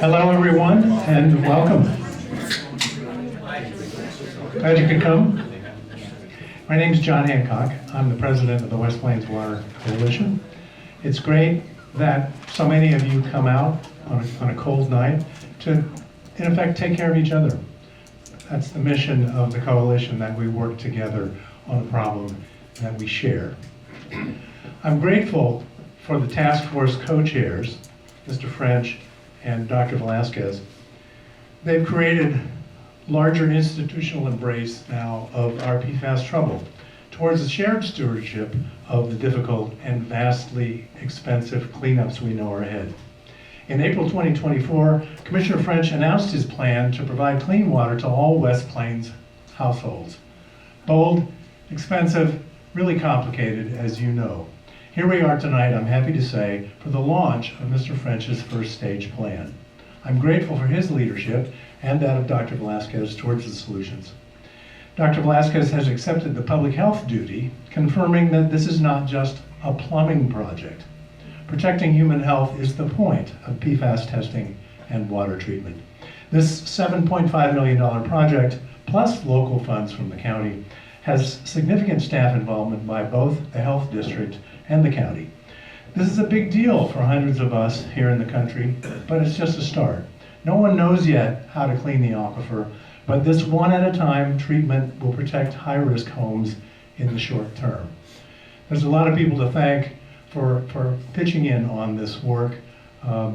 Hello, everyone, and welcome. Glad you could come. My name is John Hancock. I'm the president of the West Plains Water Coalition. It's great that so many of you come out on a cold night to, in effect, take care of each other. That's the mission of the coalition, that we work together on a problem that we share. I'm grateful for the task force co-chairs, Mr. French and Dr. Velasquez. They've created larger institutional embrace now of our PFAS trouble towards the shared stewardship of the difficult and vastly expensive cleanups we know are ahead. In April 2024, Commissioner French announced his plan to provide clean water to all West Plains households. Bold, expensive, really complicated, as you know. Here we are tonight, I'm happy to say, for the launch of Mr. French's first stage plan. I'm grateful for his leadership and that of Dr. Velasquez towards the solutions. Dr. Velasquez has accepted the public health duty, confirming that this is not just a plumbing project. Protecting human health is the point of PFAS testing and water treatment. This $7.5 million project, plus local funds from the county, has significant staff involvement by both the health district and the county. This is a big deal for hundreds of us here in the country, but it's just a start. No one knows yet how to clean the aquifer, but this one-at-a-time treatment will protect high-risk homes in the short term. There's a lot of people to thank for pitching in on this work. I'd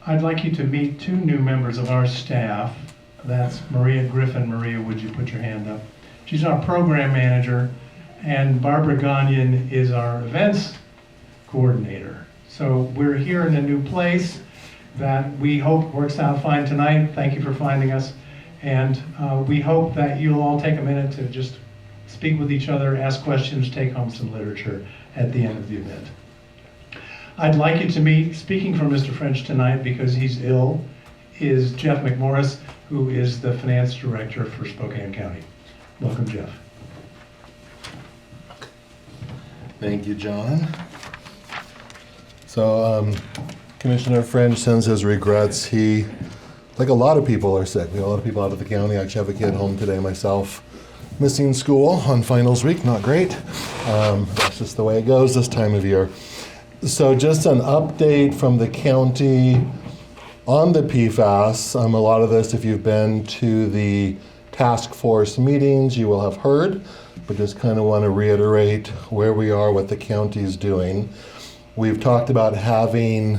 like you to meet two new members of our staff. That's Maria Griffin. Maria, would you put your hand up? She's our program manager, and Barbara Gagnon is our events coordinator. So we're here in a new place that we hope works out fine tonight. Thank you for finding us. And we hope that you'll all take a minute to just speak with each other, ask questions, take home some literature at the end of the event. I'd like you to meet, speaking for Mr. French tonight because he's ill, is Jeff McMorris, who is the finance director for Spokane County. Welcome, Jeff. Thank you, John. So Commissioner French sends his regrets. He, like a lot of people, are sick. We have a lot of people out of the county. I actually have a kid home today myself, missing school on finals week. Not great. That's just the way it goes this time of year. So just an update from the county on the PFAS. A lot of this, if you've been to the task force meetings, you will have heard, but just kind of want to reiterate where we are, what the county is doing. We've talked about having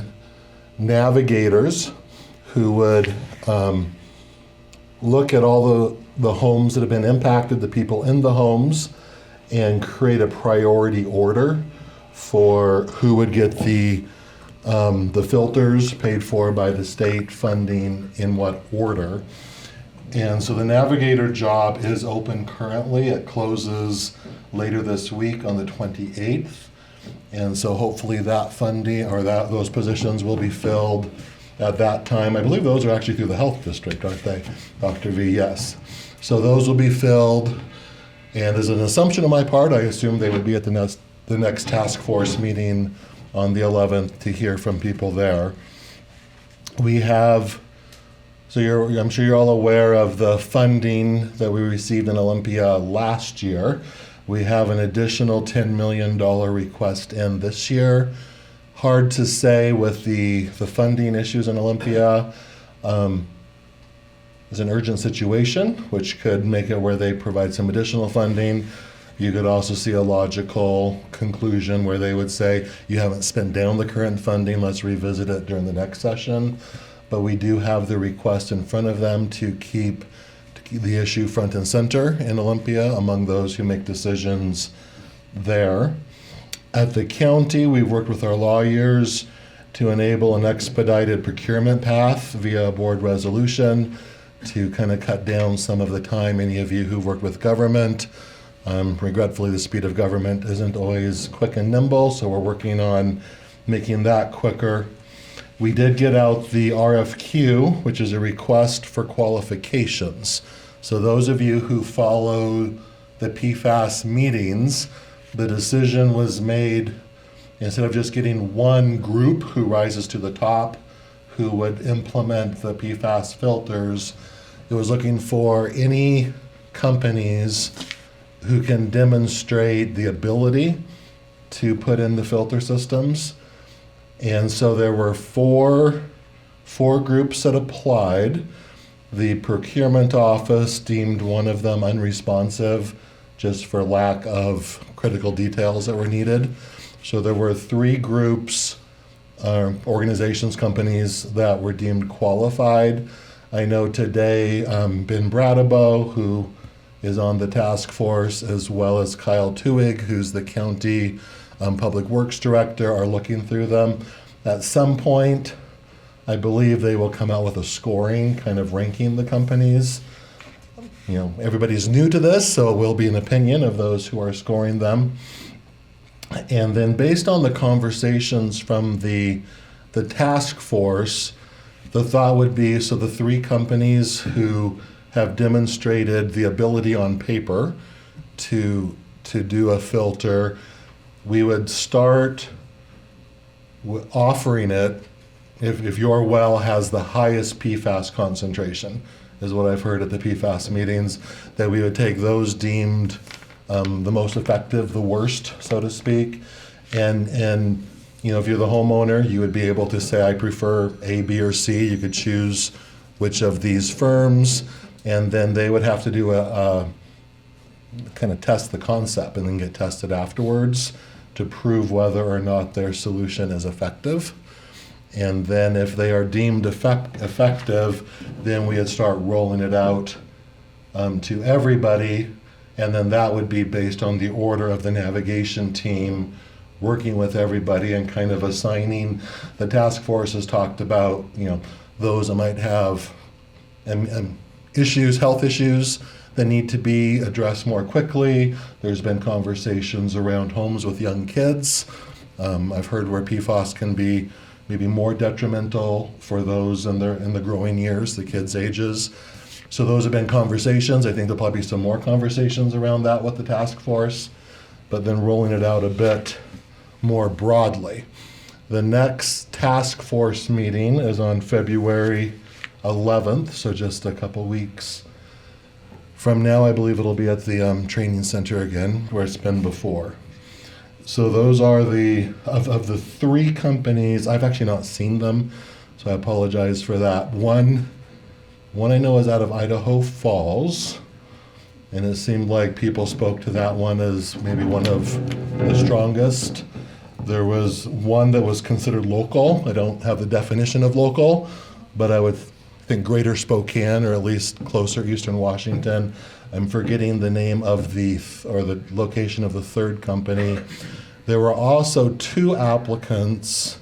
navigators who would look at all the homes that have been impacted, the people in the homes, and create a priority order for who would get the filters paid for by the state, funding in what order. And so the navigator job is open currently. It closes later this week on the 28th. And so hopefully that funding or those positions will be filled at that time. I believe those are actually through the health district, aren't they, Dr. V? Yes. So those will be filled. And as an assumption on my part, I assume they would be at the next task force meeting on the 11th to hear from people there. We have, I'm sure you're all aware of the funding that we received in Olympia last year. We have an additional $10 million request in this year. Hard to say with the funding issues in Olympia. It's an urgent situation, which could make it where they provide some additional funding. You could also see a logical conclusion where they would say, you haven't spent down the current funding, let's revisit it during the next session. But we do have the request in front of them to keep the issue front and center in Olympia among those who make decisions there. At the county, we've worked with our lawyers to enable an expedited procurement path via a board resolution to kind of cut down some of the time. Any of you who've worked with government, regretfully the speed of government isn't always quick and nimble, so we're working on making that quicker. We did get out the RFQ, which is a request for qualifications. So those of you who follow the PFAS meetings, the decision was made instead of just getting one group who rises to the top who would implement the PFAS filters, it was looking for any companies who can demonstrate the ability to put in the filter systems. And so there were four groups that applied. The procurement office deemed one of them unresponsive just for lack of critical details that were needed. So there were 3 groups, organizations, companies that were deemed qualified. I know today Ben Bradabo, who is on the task force, as well as Kyle Tuig, who's the county public works director, are looking through them. At some point, I believe they will come out with a scoring, kind of ranking the companies. You know, everybody's new to this, so it will be an opinion of those who are scoring them. And then based on the conversations from the task force, the thought would be, so the 3 companies who have demonstrated the ability on paper to do a filter, we would start offering it if your well has the highest PFAS concentration, is what I've heard at the PFAS meetings, that we would take those deemed the most effective, the worst, so to speak. And you know, if you're the homeowner, you would be able to say, I prefer A, B, or C. You could choose which of these firms, and then they would have to do a kind of test the concept and then get tested afterwards to prove whether or not their solution is effective. And then if they are deemed effective, then we would start rolling it out to everybody. And then that would be based on the order of the navigation team working with everybody and kind of assigning. The task force has talked about, you know, those that might have issues, health issues that need to be addressed more quickly. There's been conversations around homes with young kids. I've heard where PFAS can be maybe more detrimental for those in the growing years, the kids' ages. So those have been conversations. I think there'll probably be some more conversations around that with the task force, but then rolling it out a bit more broadly. The next task force meeting is on February 11th, so just a couple weeks from now. I believe it'll be at the training center again, where it's been before. So those are of the 3 companies. I've actually not seen them, so I apologize for that. One I know is out of Idaho Falls, and it seemed like people spoke to that one as maybe one of the strongest. There was one that was considered local. I don't have the definition of local, but I would think greater Spokane, or at least closer eastern Washington. I'm forgetting the name of the location of the 3rd company. There were also 2 applicants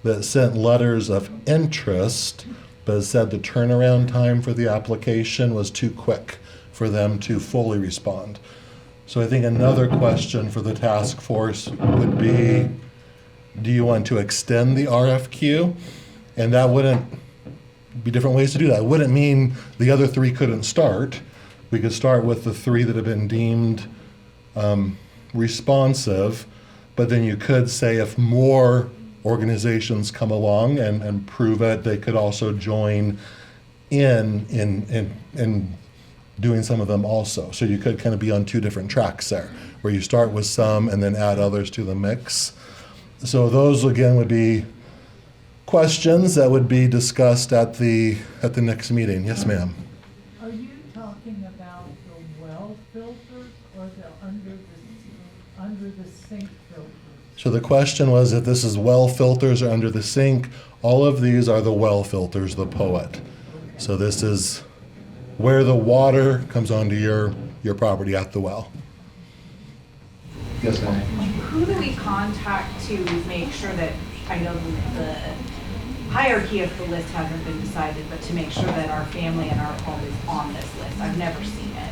that sent letters of interest, but said the turnaround time for the application was too quick for them to fully respond. So I think another question for the task force would be, do you want to extend the RFQ? And that wouldn't be different ways to do that. It wouldn't mean the other 3 couldn't start. We could start with the 3 that have been deemed responsive, but then you could say if more organizations come along and prove it, they could also join in doing some of them also. So you could kind of be on 2 different tracks there, where you start with some and then add others to the mix. So those again would be questions that would be discussed at the next meeting. Yes, ma'am. Are you talking about the well filters or the under the sink filters? So the question was if this is well filters or under the sink. All of these are the well filters, the POET. So this is where the water comes onto your property at the well. Yes, ma'am. Who do we contact to make sure that, I know the hierarchy of the list hasn't been decided, but to make sure that our family and our home is on this list? I've never seen it.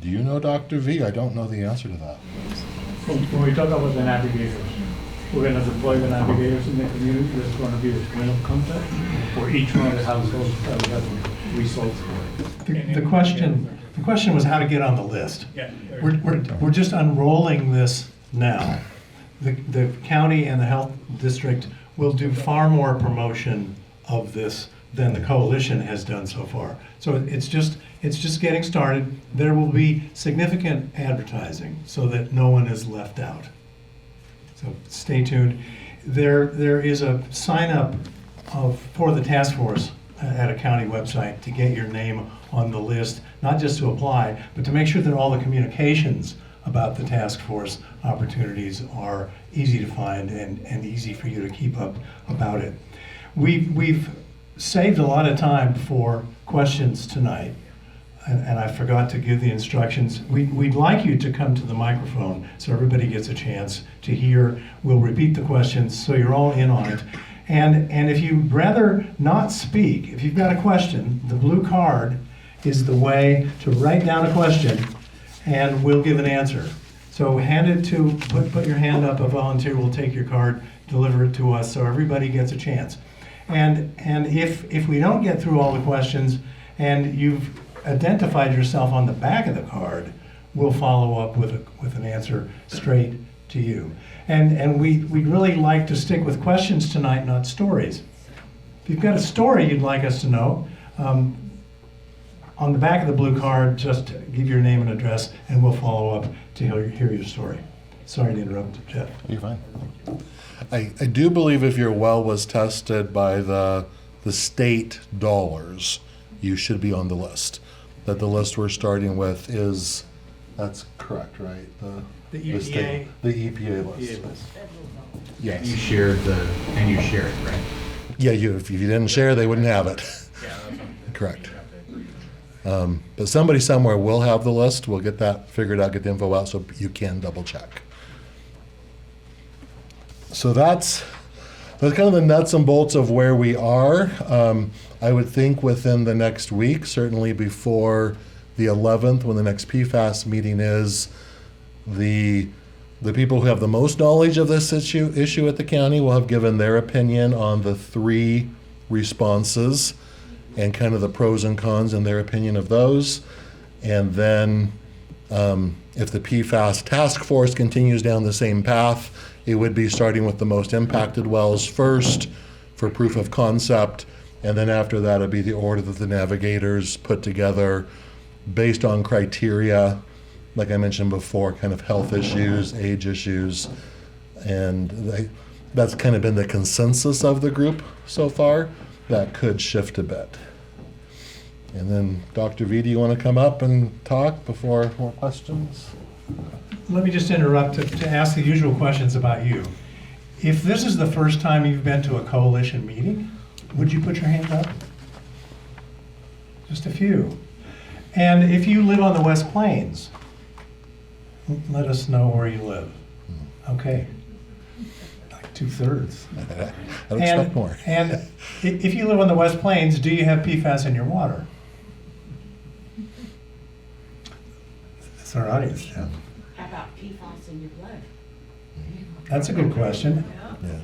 Do you know Dr. V? I don't know the answer to that. When we talk about the navigators, we're going to deploy the navigators in the community. There's going to be a point of contact for each one of the households that we have results for. The question was how to get on the list. Yeah. We're just unrolling this now. the county and the health district will do far more promotion of this than the coalition has done so far. So it's just getting started. There will be significant advertising so that no one is left out. So stay tuned. There is a sign up for the task force at a county website to get your name on the list, not just to apply, but to make sure that all the communications about the task force opportunities are easy to find and easy for you to keep up about it. We've saved a lot of time for questions tonight, and I forgot to give the instructions. We'd like you to come to the microphone so everybody gets a chance to hear. We'll repeat the questions so you're all in on it. And if you'd rather not speak, if you've got a question, the blue card is the way to write down a question and we'll give an answer. So hand it to, put your hand up, a volunteer will take your card, deliver it to us so everybody gets a chance. And if we don't get through all the questions and you've identified yourself on the back of the card, we'll follow up with an answer straight to you. And we'd really like to stick with questions tonight, not stories. If you've got a story you'd like us to know, on the back of the blue card, just give your name and address, and we'll follow up to hear your story. Sorry to interrupt, Jeff. You're fine. I do believe if your well was tested by the state dollars, you should be on the list. That the list we're starting with is, that's correct, right? The EPA. The EPA list. Yes. You shared and you share it, right? Yeah, if you didn't share, they wouldn't have it. Correct. But somebody somewhere will have the list. We'll get that figured out, get the info out so you can double check. So that's kind of the nuts and bolts of where we are. I would think within the next week, certainly before the 11th, when the next PFAS meeting is, the people who have the most knowledge of this issue at the county will have given their opinion on the 3 responses and kind of the pros and cons in their opinion of those. And then if the PFAS task force continues down the same path, it would be starting with the most impacted wells first for proof of concept. And then after that, it'd be the order that the navigators put together based on criteria, like I mentioned before, kind of health issues, age issues. And that's kind of been the consensus of the group so far. That could shift a bit. And then, Dr. V, do you want to come up and talk before more questions? Let me just interrupt to ask the usual questions about you. If this is the first time you've been to a coalition meeting, would you put your hand up? Just a few. And if you live on the West Plains, let us know where you live. Okay. Like 2/3. I'd expect more. And if you live on the West Plains, do you have PFAS in your water? That's our audience, Jeff. How about PFAS in your blood? That's a good question. Yeah.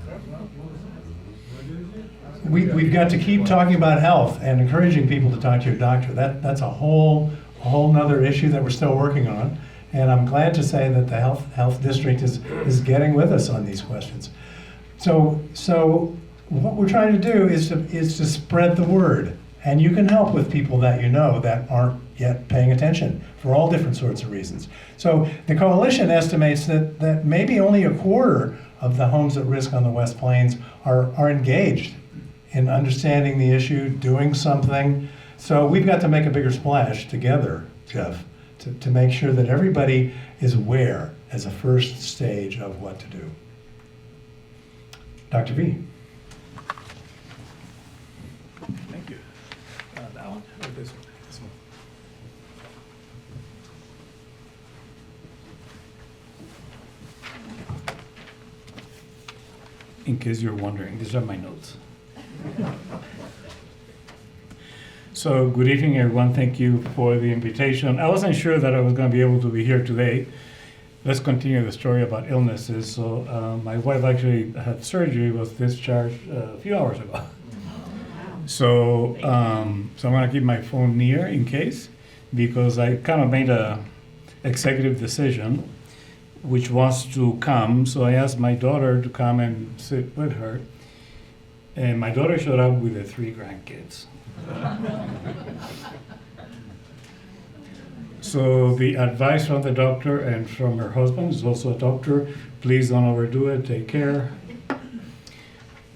We've got to keep talking about health and encouraging people to talk to your doctor. That's a whole nother issue that we're still working on. And I'm glad to say that the health district is getting with us on these questions. So what we're trying to do is to spread the word. And you can help with people that you know that aren't yet paying attention for all different sorts of reasons. So the coalition estimates that maybe only a quarter of the homes at risk on the West Plains are engaged in understanding the issue, doing something. So we've got to make a bigger splash together, Jeff, to make sure that everybody is aware as a first stage of what to do. Dr. V. Thank you. That one or this one? This one. In case you're wondering, these are my notes. So good evening, everyone. Thank you for the invitation. I wasn't sure that I was going to be able to be here today. Let's continue the story about illnesses. So my wife actually had surgery, was discharged a few hours ago. So I'm going to keep my phone near in case, because I kind of made a executive decision which was to come. So I asked my daughter to come and sit with her. And my daughter showed up with the 3 grandkids. So the advice from the doctor and from her husband, who's also a doctor, please don't overdo it, take care.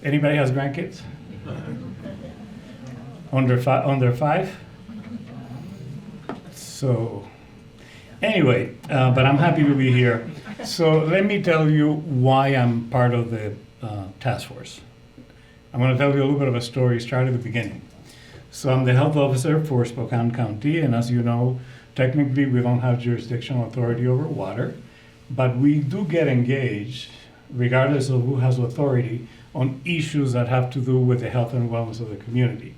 Anybody has grandkids? Under 5? So, anyway, but I'm happy to be here. So let me tell you why I'm part of the task force. I'm going to tell you a little bit of a story, start at the beginning. So I'm the health officer for Spokane County, and as you know, technically we don't have jurisdictional authority over water, but we do get engaged, regardless of who has authority, on issues that have to do with the health and wellness of the community.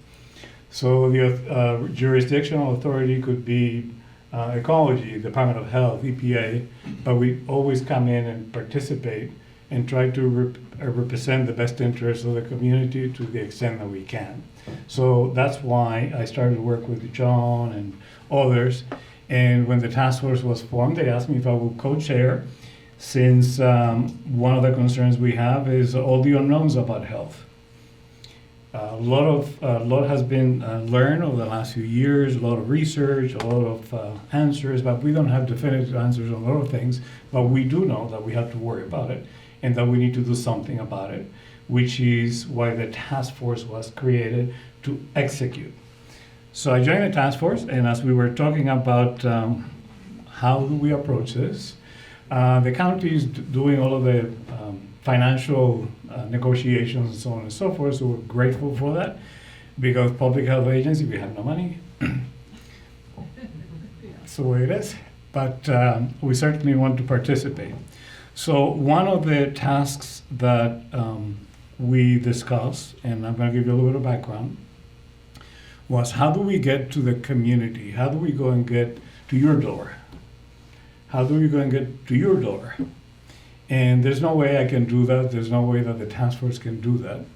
So the jurisdictional authority could be ecology, Department of Health, EPA, but we always come in and participate and try to represent the best interests of the community to the extent that we can. So that's why I started to work with John and others. And when the task force was formed, they asked me if I would co-chair, since one of the concerns we have is all the unknowns about health. A lot has been learned over the last few years, a lot of research, a lot of answers, but we don't have definitive answers on a lot of things. But we do know that we have to worry about it and that we need to do something about it, which is why the task force was created to execute. So I joined the task force, and as we were talking about how do we approach this, the county is doing all of the financial negotiations and so on and so forth, so we're grateful for that, because public health agency, we have no money. That's the way it is, but we certainly want to participate. So one of the tasks that we discussed, and I'm going to give you a little bit of background, was how do we get to the community? How do we go and get to your door? How do we go and get to your door? And there's no way I can do that. There's no way that the task force can do that.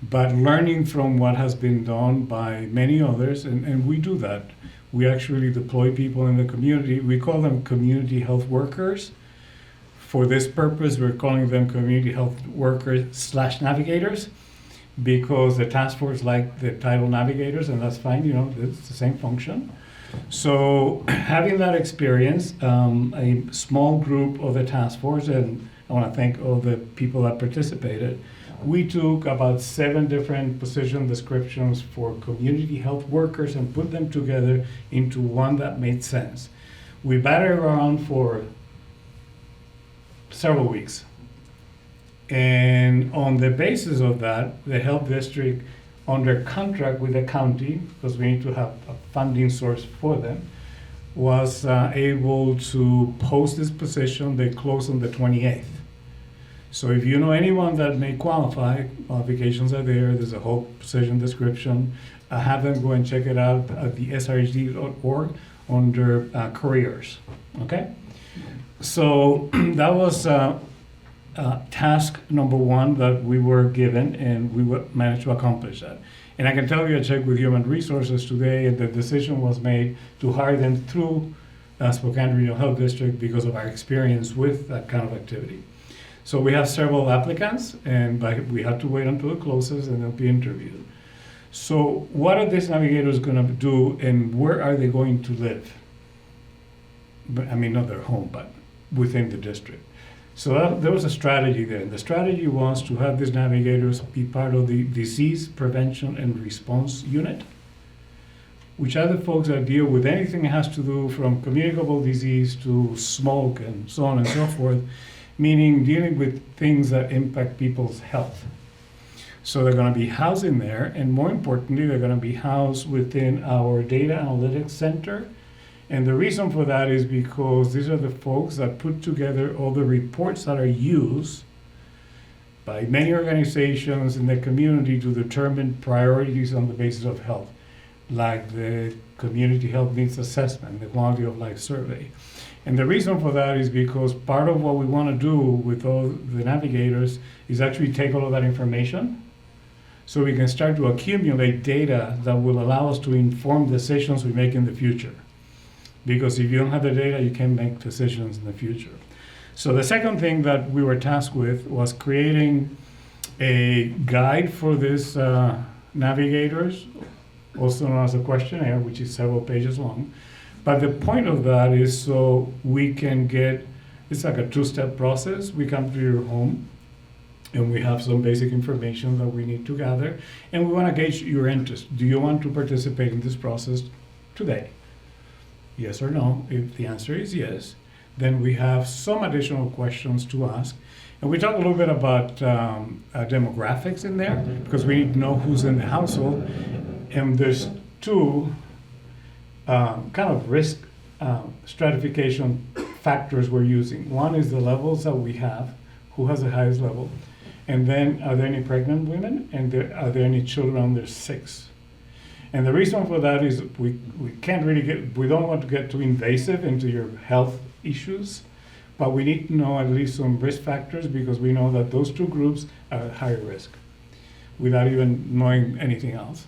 But learning from what has been done by many others, and we do that. We actually deploy people in the community. We call them community health workers. For this purpose, we're calling them community health workers / navigators, because the task force like the title navigators, and that's fine, it's the same function. So having that experience, a small group of the task force, and I want to thank all the people that participated, we took about 7 different position descriptions for community health workers and put them together into one that made sense. We batted around for several weeks. And on the basis of that, the health district, under contract with the county, because we need to have a funding source for them, was able to post this position. They closed on the 28th. So if you know anyone that may qualify, qualifications are there. There's a whole position description. Have them go and check it out at the srhd.org under careers. Okay? So that was task number 1 that we were given, and we managed to accomplish that. And I can tell you, I checked with Human Resources today, and the decision was made to hire them through Spokane Regional Health District because of our experience with that kind of activity. So we have several applicants, and we have to wait until it closes, and they'll be interviewed. So what are these navigators going to do, and where are they going to live? But, I mean, not their home, but within the district. So there was a strategy there. And the strategy was to have these navigators be part of the disease prevention and response unit, which are the folks that deal with anything that has to do from communicable disease to smoke and so on and so forth, meaning dealing with things that impact people's health. So they're going to be housed in there, and more importantly, they're going to be housed within our data analytics center. And the reason for that is because these are the folks that put together all the reports that are used by many organizations in the community to determine priorities on the basis of health, like the Community Health Needs Assessment, the Quality of Life Survey. And the reason for that is because part of what we want to do with all the navigators is actually take all of that information so we can start to accumulate data that will allow us to inform decisions we make in the future. Because if you don't have the data, you can't make decisions in the future. So the second thing that we were tasked with was creating a guide for these navigators, also known as a questionnaire, which is several pages long. But the point of that is so we can get, it's like a two-step process. We come to your home and we have some basic information that we need to gather, and we want to gauge your interest. Do you want to participate in this process today? Yes or no? If the answer is yes, then we have some additional questions to ask. And we talk a little bit about demographics in there, because we need to know who's in the household. And there's two kind of risk stratification factors we're using. One is the levels that we have, who has the highest level. And then, are there any pregnant women? And are there any children under 6? And the reason for that is we can't really we don't want to get too invasive into your health issues, but we need to know at least some risk factors, because we know that those two groups are at higher risk without even knowing anything else.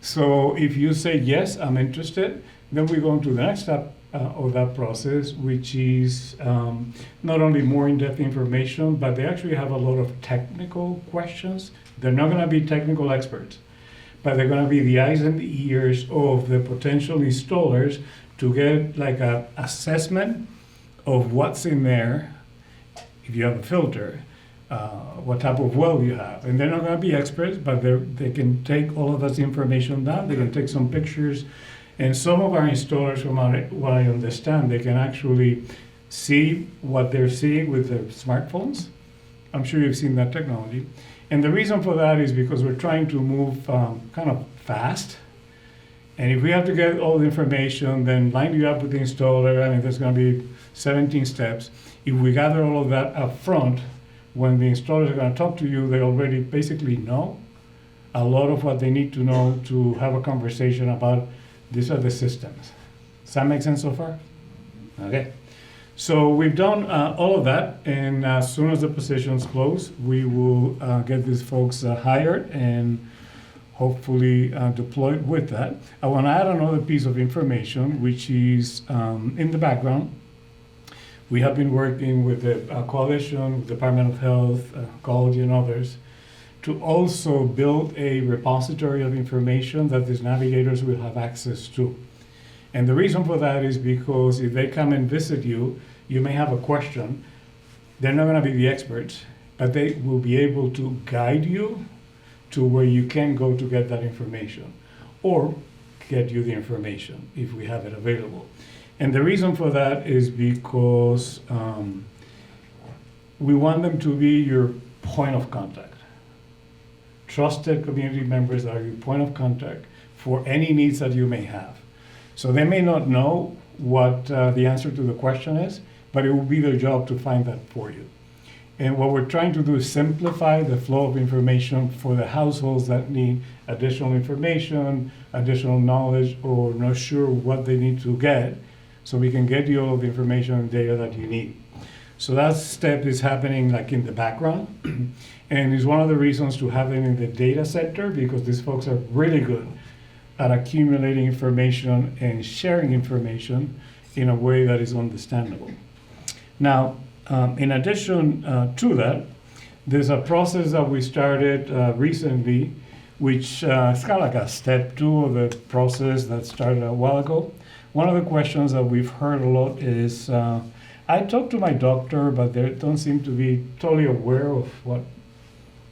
So if you say, yes, I'm interested, then we go into the next step of that process, which is not only more in-depth information, but they actually have a lot of technical questions. They're not going to be technical experts, but they're going to be the eyes and the ears of the potential installers to get like a assessment of what's in there. If you have a filter, what type of well you have. And they're not going to be experts, but they can take all of that information down. They can take some pictures. And some of our installers, from what I understand, they can actually see what they're seeing with their smartphones. I'm sure you've seen that technology. And the reason for that is because we're trying to move kind of fast. And if we have to get all the information, then line you up with the installer, I mean, there's going to be 17 steps. If we gather all of that up front, when the installers are going to talk to you, they already basically know a lot of what they need to know to have a conversation about these are the systems. Does that make sense so far? Okay. So we've done all of that, and as soon as the positions close, we will get these folks hired and hopefully deployed with that. I want to add another piece of information, which is in the background. We have been working with the coalition, with the Department of Health, Ecology, and others to also build a repository of information that these navigators will have access to. And the reason for that is because if they come and visit you, you may have a question. They're not going to be the experts, but they will be able to guide you to where you can go to get that information, or get you the information if we have it available. And the reason for that is because we want them to be your point of contact. Trusted community members are your point of contact for any needs that you may have. So they may not know what the answer to the question is, but it will be their job to find that for you. And what we're trying to do is simplify the flow of information for the households that need additional information, additional knowledge, or not sure what they need to get, so we can get you all of the information and data that you need. So that step is happening like in the background, and is one of the reasons to have them in the data center, because these folks are really good at accumulating information and sharing information in a way that is understandable. Now, in addition to that, there's a process that we started recently, which is kind of like a step 2 of the process that started a while ago. One of the questions that we've heard a lot is, I talked to my doctor, but they don't seem to be totally aware of what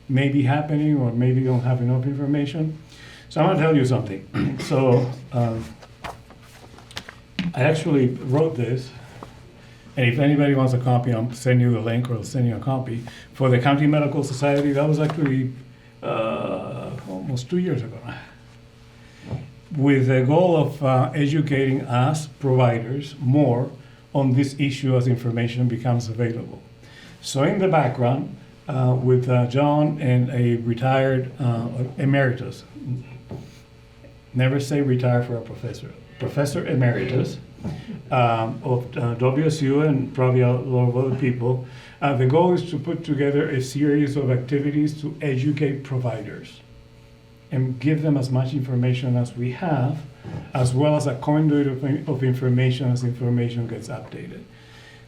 may be happening, or maybe don't have enough information. So I'm going to tell you something. So I actually wrote this, and if anybody wants a copy, I'll send you the link, or I'll send you a copy. For the County Medical Society, that was actually almost 2 years ago now, with the goal of educating us providers more on this issue as information becomes available. So in the background, with John and a retired emeritus, never say retire for a professor emeritus of WSU, and probably a lot of other people, the goal is to put together a series of activities to educate providers and give them as much information as we have, as well as a conduit of information as information gets updated.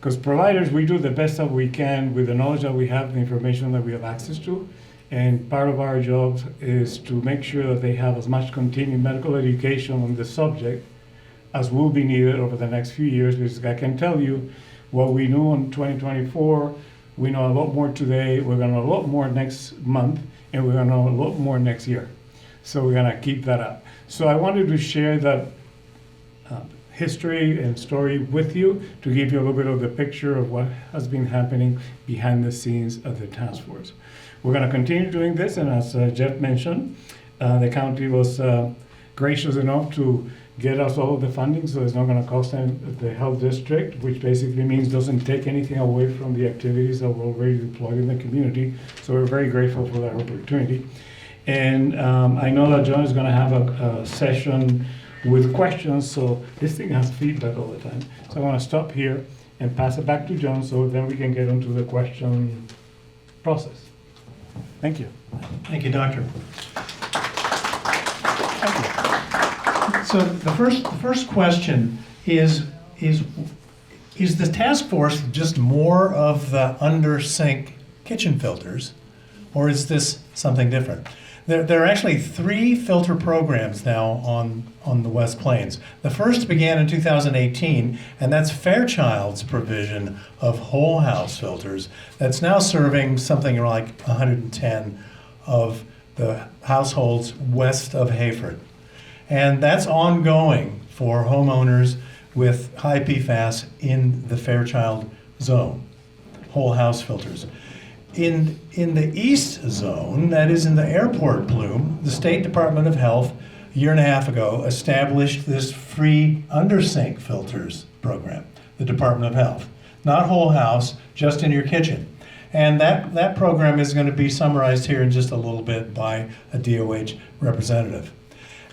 Because providers, we do the best that we can with the knowledge that we have, the information that we have access to. And part of our job is to make sure that they have as much continuing medical education on the subject as will be needed over the next few years. Because I can tell you what we knew in 2024, we know a lot more today, we're gonna know a lot more next month, and we're gonna know a lot more next year. So we're gonna keep that up. So I wanted to share that history and story with you to give you a little bit of the picture of what has been happening behind the scenes of the task force. We're going to continue doing this, and as Jeff mentioned, the county was gracious enough to get us all of the funding, so it's not going to cost them the health district, which basically means doesn't take anything away from the activities that were already deployed in the community. So we're very grateful for that opportunity. And I know that John is going to have a session with questions, so this thing has feedback all the time. So I want to stop here and pass it back to John, so then we can get into the question process. Thank you. Thank you, Doctor. So the first question is the task force just more of the under sink kitchen filters, or is this something different? There are actually 3 filter programs now on the West Plains. The first began in 2018, and that's Fairchild's provision of whole house filters that's now serving something like 110 of the households west of Hayford. And that's ongoing for homeowners with high PFAS in the Fairchild zone, whole house filters. In the east zone, that is in the airport plume, the State Department of Health a year and a half ago established this free undersink filters program, the Department of Health. Not whole house, just in your kitchen. And that program is going to be summarized here in just a little bit by a DOH representative.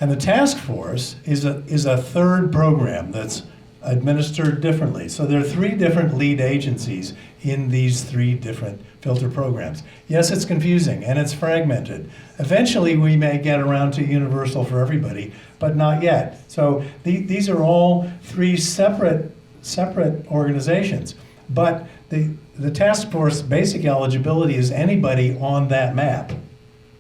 And the task force is a third program that's administered differently. So there are 3 different lead agencies in these 3 different filter programs. Yes, it's confusing and it's fragmented. Eventually we may get around to universal for everybody, but not yet. So these are all 3 separate organizations. But the task force basic eligibility is anybody on that map.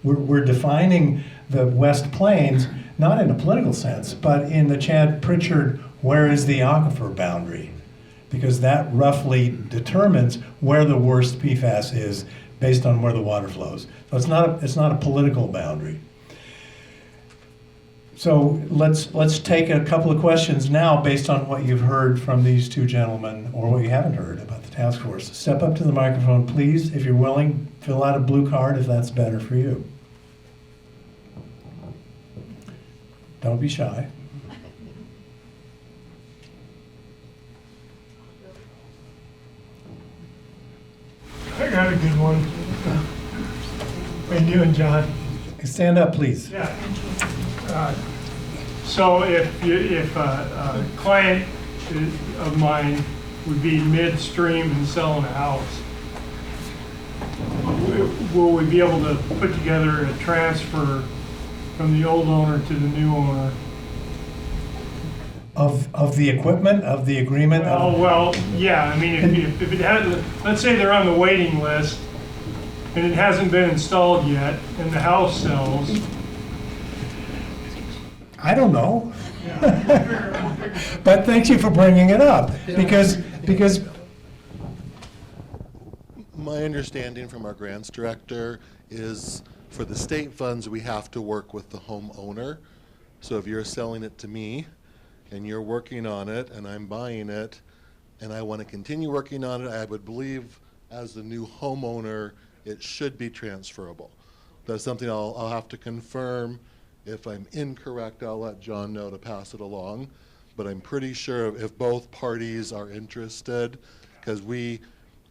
We're defining the West Plains, not in a political sense, but in the Chad Pritchard, where is the aquifer boundary? Because that roughly determines where the worst PFAS is based on where the water flows. So it's not a political boundary. So let's take a couple of questions now based on what you've heard from these 2 gentlemen or what you haven't heard about the task force. Step up to the microphone, please. If you're willing, fill out a blue card if that's better for you. Don't be shy. I got a good one. How you doing, John? Stand up, please. Yeah. So if a client of mine would be midstream in selling a house, will we be able to put together a transfer from the old owner to the new owner? Of the equipment, of the agreement? Well, yeah, I mean, if it had, let's say they're on the waiting list and it hasn't been installed yet and the house sells. I don't know. But thank you for bringing it up, because My understanding from our grants director is for the state funds, we have to work with the homeowner. So if you're selling it to me and you're working on it and I'm buying it and I want to continue working on it, I would believe as the new homeowner, it should be transferable. That's something I'll have to confirm. If I'm incorrect, I'll let John know to pass it along. But I'm pretty sure if both parties are interested, because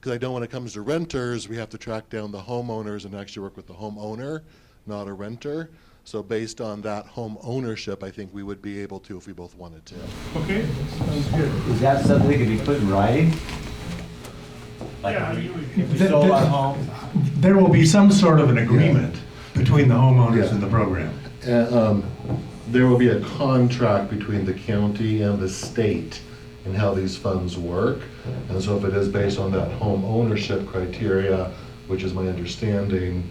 I know when it comes to renters, we have to track down the homeowners and actually work with the homeowner, not a renter. So based on that home ownership, I think we would be able to if we both wanted to. Okay, sounds good. Is that something that can be put in writing? Like Yeah, if we sold our home? there will be some sort of an agreement between the homeowners and the program. There will be a contract between the county and the state, in how these funds work. And so if it is based on that home ownership criteria, which is my understanding,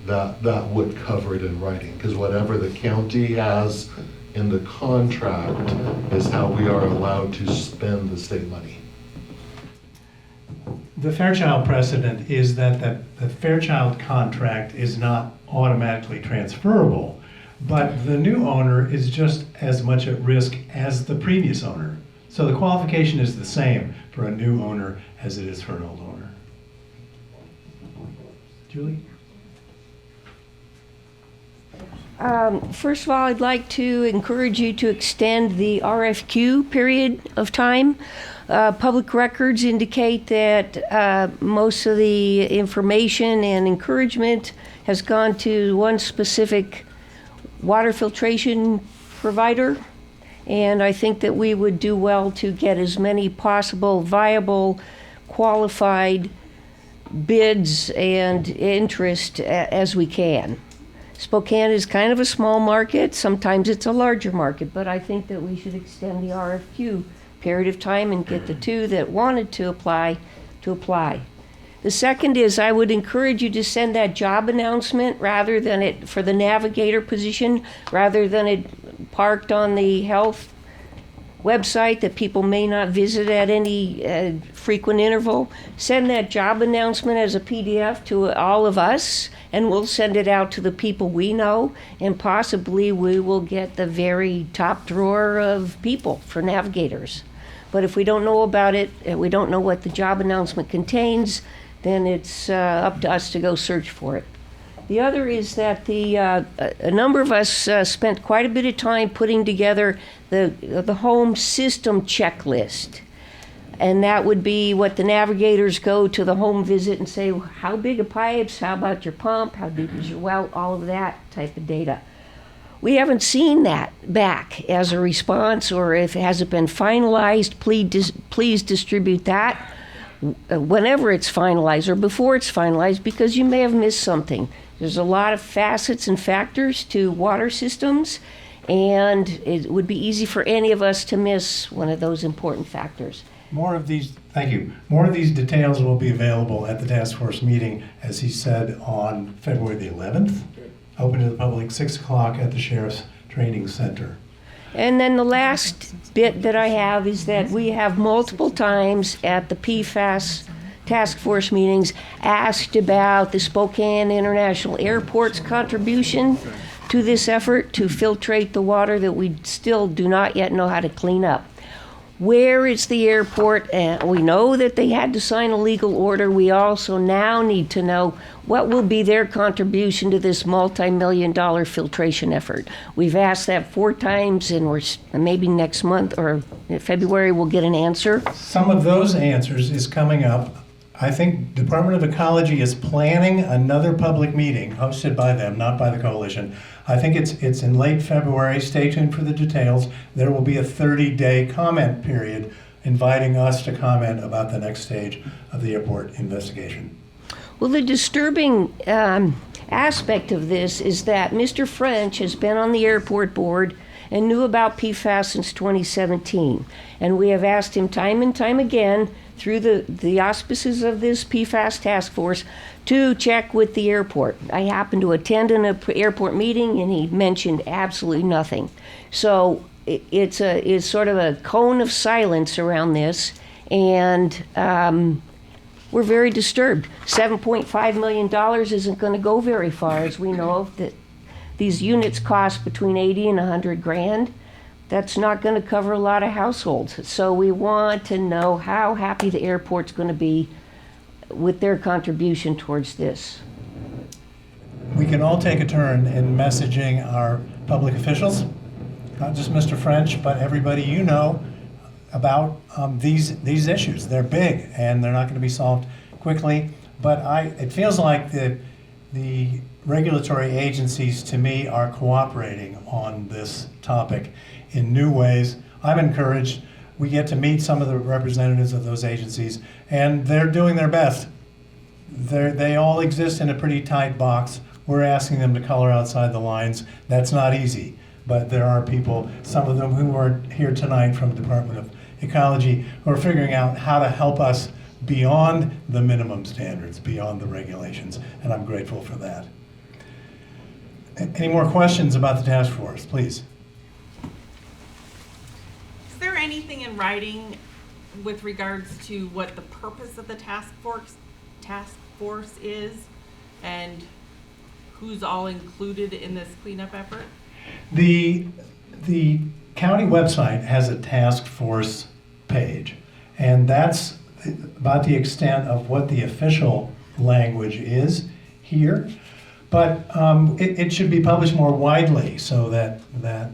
that would cover it in writing. Because whatever the county has in the contract is how we are allowed to spend the state money. The Fairchild precedent is that the Fairchild contract is not automatically transferable, but the new owner is just as much at risk as the previous owner. So the qualification is the same for a new owner as it is for an old owner. Julie? First of all, I'd like to encourage you to extend the RFQ period of time. Public records indicate that most of the information and encouragement has gone to one specific water filtration provider, and I think that we would do well to get as many possible viable, qualified bids and interest as we can. Spokane is kind of a small market. Sometimes it's a larger market, but I think that we should extend the RFQ period of time and get the two that wanted to apply to apply. The second is I would encourage you to send that job announcement rather than it for the navigator position, rather than it parked on the health website that people may not visit at any frequent interval. Send that job announcement as a PDF to all of us, and we'll send it out to the people we know, and possibly we will get the very top drawer of people for navigators. But if we don't know about it, and we don't know what the job announcement contains, then it's up to us to go search for it. The other is that a number of us spent quite a bit of time putting together the home system checklist. And that would be what the navigators go to the home visit and say, how big are pipes? How about your pump? How deep is your well? All of that type of data. We haven't seen that back as a response, or if it hasn't been finalized, please distribute that whenever it's finalized or before it's finalized, because you may have missed something. There's a lot of facets and factors to water systems, and it would be easy for any of us to miss one of those important factors. Thank you. More of these details will be available at the task force meeting, as he said, on February the 11th. Open to the public, 6 o'clock at the Sheriff's Training Center. And then the last bit that I have is that we have multiple times at the PFAS task force meetings asked about the Spokane International Airport's contribution to this effort to filtrate the water that we still do not yet know how to clean up. Where is the airport? We know that they had to sign a legal order. We also now need to know what will be their contribution to this multi-million-dollar filtration effort. We've asked that 4 times, and maybe next month or in February we'll get an answer. Some of those answers is coming up. I think Department of Ecology is planning another public meeting hosted by them, not by the coalition. I think it's in late February. Stay tuned for the details. There will be a 30-day comment period inviting us to comment about the next stage of the airport investigation. Well, the disturbing aspect of this is that Mr. French has been on the airport board and knew about PFAS since 2017. And we have asked him time and time again through the auspices of this PFAS task force to check with the airport. I happened to attend an airport meeting and he mentioned absolutely nothing. So it's sort of a cone of silence around this, and we're very disturbed. $7.5 million isn't going to go very far, as we know that these units cost between 80 and 100 grand. That's not going to cover a lot of households. So we want to know how happy the airport's going to be with their contribution towards this. We can all take a turn in messaging our public officials, not just Mr. French, but everybody you know, about these issues. They're big and they're not going to be solved quickly. But it feels like the regulatory agencies, to me, are cooperating on this topic in new ways. I'm encouraged. We get to meet some of the representatives of those agencies, and they're doing their best. They all exist in a pretty tight box. We're asking them to color outside the lines. That's not easy, but there are people, some of them who are here tonight from the Department of ecology, who are figuring out how to help us beyond the minimum standards, beyond the regulations, and I'm grateful for that. Any more questions about the task force, please? Is there anything in writing with regards to what the purpose of the task force is and who's all included in this cleanup effort? The county website has a task force page, and that's about the extent of what the official language is here. But it should be published more widely so that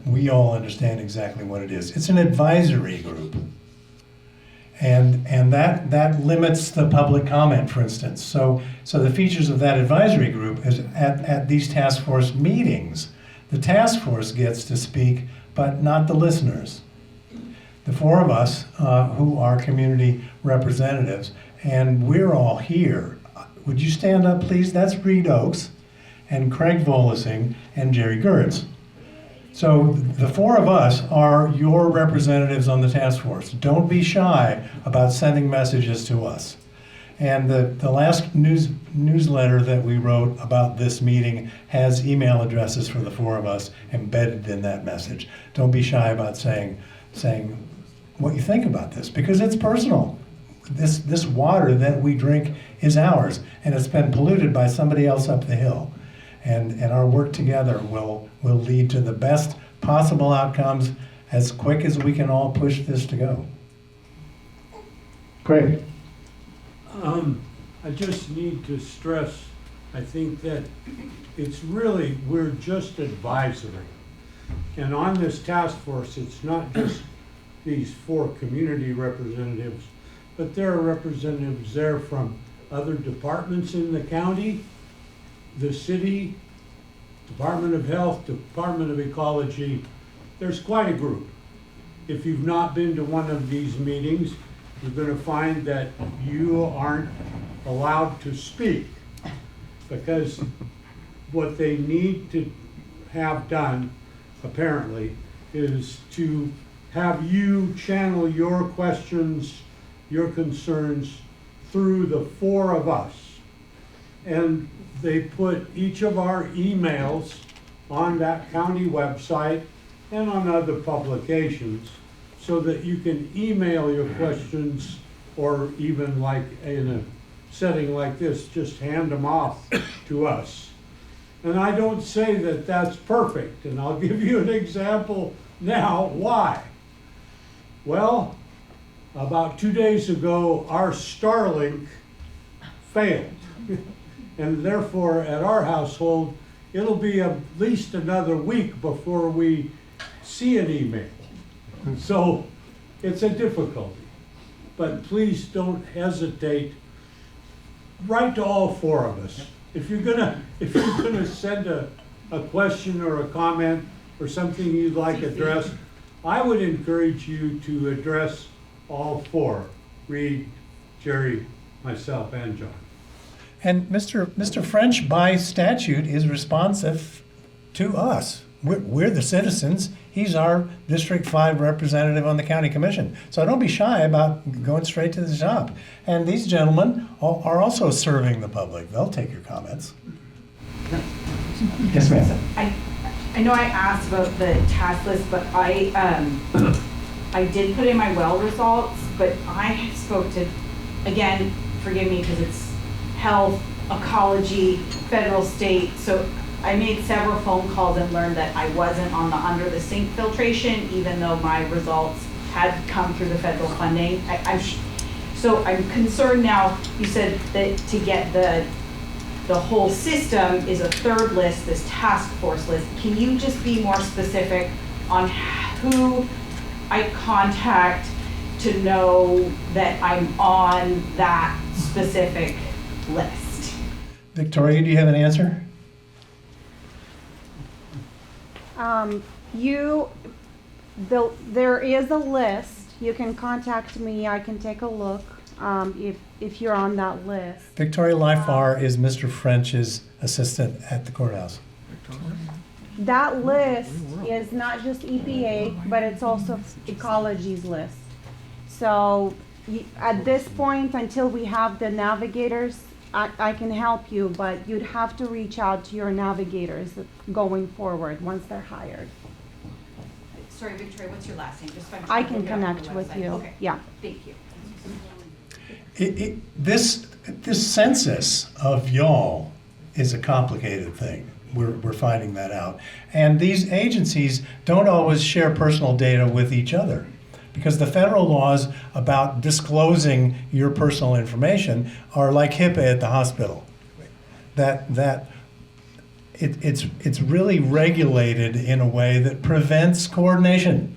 we all understand exactly what it is. It's an advisory group. And that limits the public comment, for instance. So the features of that advisory group is at these task force meetings, the task force gets to speak, but not the listeners. The four of us who are community representatives, and we're all here. Would you stand up, please? That's Reed Oakes and Craig Volasing and Jerry Gertz. So the four of us are your representatives on the task force. Don't be shy about sending messages to us. And the last newsletter that we wrote about this meeting has email addresses for the four of us embedded in that message. Don't be shy about saying what you think about this, because it's personal. This water that we drink is ours, and it's been polluted by somebody else up the hill. And our work together will lead to the best possible outcomes as quick as we can all push this to go. Craig? I just need to stress, I think that we're just advisory. And on this task force, it's not just these four community representatives, but there are representatives there from other departments in the county, the city, Department of Health, Department of Ecology. There's quite a group. If you've not been to one of these meetings, you're going to find that you aren't allowed to speak, because what they need to have done, apparently, is to have you channel your questions, your concerns through the four of us. And they put each of our emails on that county website and on other publications so that you can email your questions, or even like in a setting like this, just hand them off to us. And I don't say that that's perfect, and I'll give you an example now why. Well, about 2 days ago, our Starlink failed. And therefore, at our household, it'll be at least another week before we see an email. So it's a difficulty. But please don't hesitate. Write to all four of us. If you're gonna send a question or a comment or something you'd like addressed, I would encourage you to address all four: Reed, Jerry, myself, and John. And Mr. French, by statute, is responsive to us. We're the citizens. He's our District 5 representative on the county commission. So don't be shy about going straight to the top. And these gentlemen are also serving the public. They'll take your comments. Yes, ma'am. I know I asked about the task list, but I did put in my well results, but I spoke to, again, forgive me because it's health, ecology, federal, state, so I made several phone calls and learned that I wasn't on the under the sink filtration, even though my results had come through the federal funding. So I'm concerned now. You said that to get the whole system is a third list, this task force list. Can you just be more specific on who I contact to know that I'm on that specific list? Victoria, do you have an answer? There is a list. You can contact me. I can take a look if you're on that list. Victoria Lifar is Mr. French's assistant at the courthouse. That list is not just EPA, but it's also ecology's list. So at this point, until we have the navigators, I can help you, but you'd have to reach out to your navigators going forward once they're hired. Sorry, Victoria, what's your last name? Just so I can can look it up on the connect with website. you. Okay. Yeah. Thank you. This census of y'all is a complicated thing. We're finding that out. And these agencies don't always share personal data with each other, because the federal laws about disclosing your personal information are like HIPAA at the hospital. It's really regulated in a way that prevents coordination.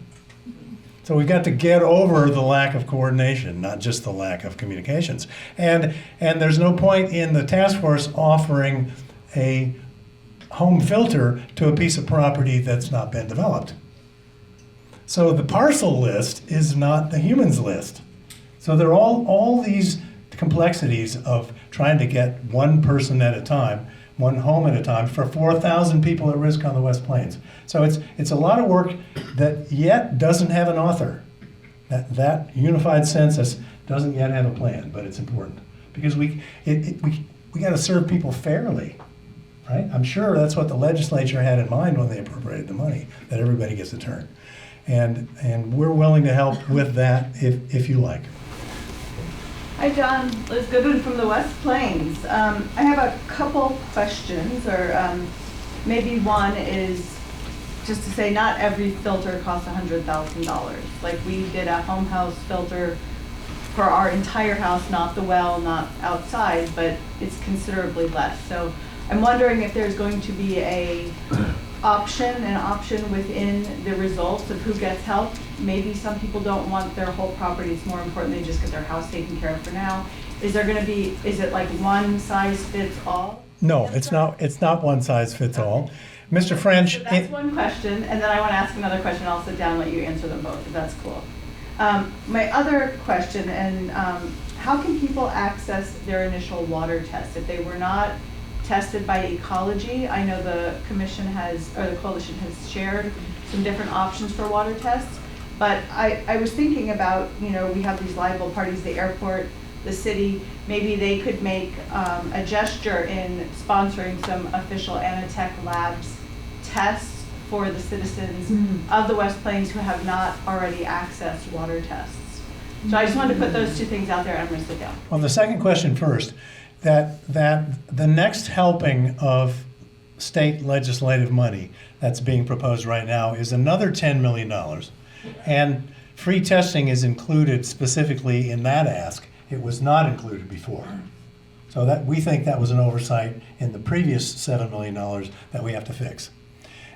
So we've got to get over the lack of coordination, not just the lack of communications. And there's no point in the task force offering a home filter to a piece of property that's not been developed. So the parcel list is not the humans list. So there are all these complexities of trying to get one person at a time, one home at a time, for 4,000 people at risk on the West Plains. So it's a lot of work that yet doesn't have an author. That unified census doesn't yet have a plan, but it's important because we got to serve people fairly, right? I'm sure that's what the legislature had in mind when they appropriated the money, that everybody gets a turn. And we're willing to help with that if you like. Hi, John. Liz Goodwin from the West Plains. I have a couple questions, or maybe one is just to say not every filter costs $100,000. Like we did a home house filter for our entire house, not the well, not outside, but it's considerably less. So I'm wondering if there's going to be an option within the results of who gets help. Maybe some people don't want their whole property. It's more important they just get their house taken care of for now. Is it like one size fits all? No, it's not one size fits all. Mr. French. So that's one question, and then I want to ask another question. I'll sit down and let you answer them both, if that's cool. My other question, and how can people access their initial water test if they were not tested by ecology? I know the commission the coalition has shared some different options for water tests, but I was thinking about, we have these liable parties, the airport, the city, maybe they could make a gesture in sponsoring some official Anatech Labs tests for the citizens of the West Plains who have not already accessed water tests. So I just wanted to put those two things out there, and I'm going to sit down. On the second question first, that the next helping of state legislative money that's being proposed right now is another $10 million. And free testing is included specifically in that ask. It was not included before. So that we think that was an oversight in the previous $7 million that we have to fix.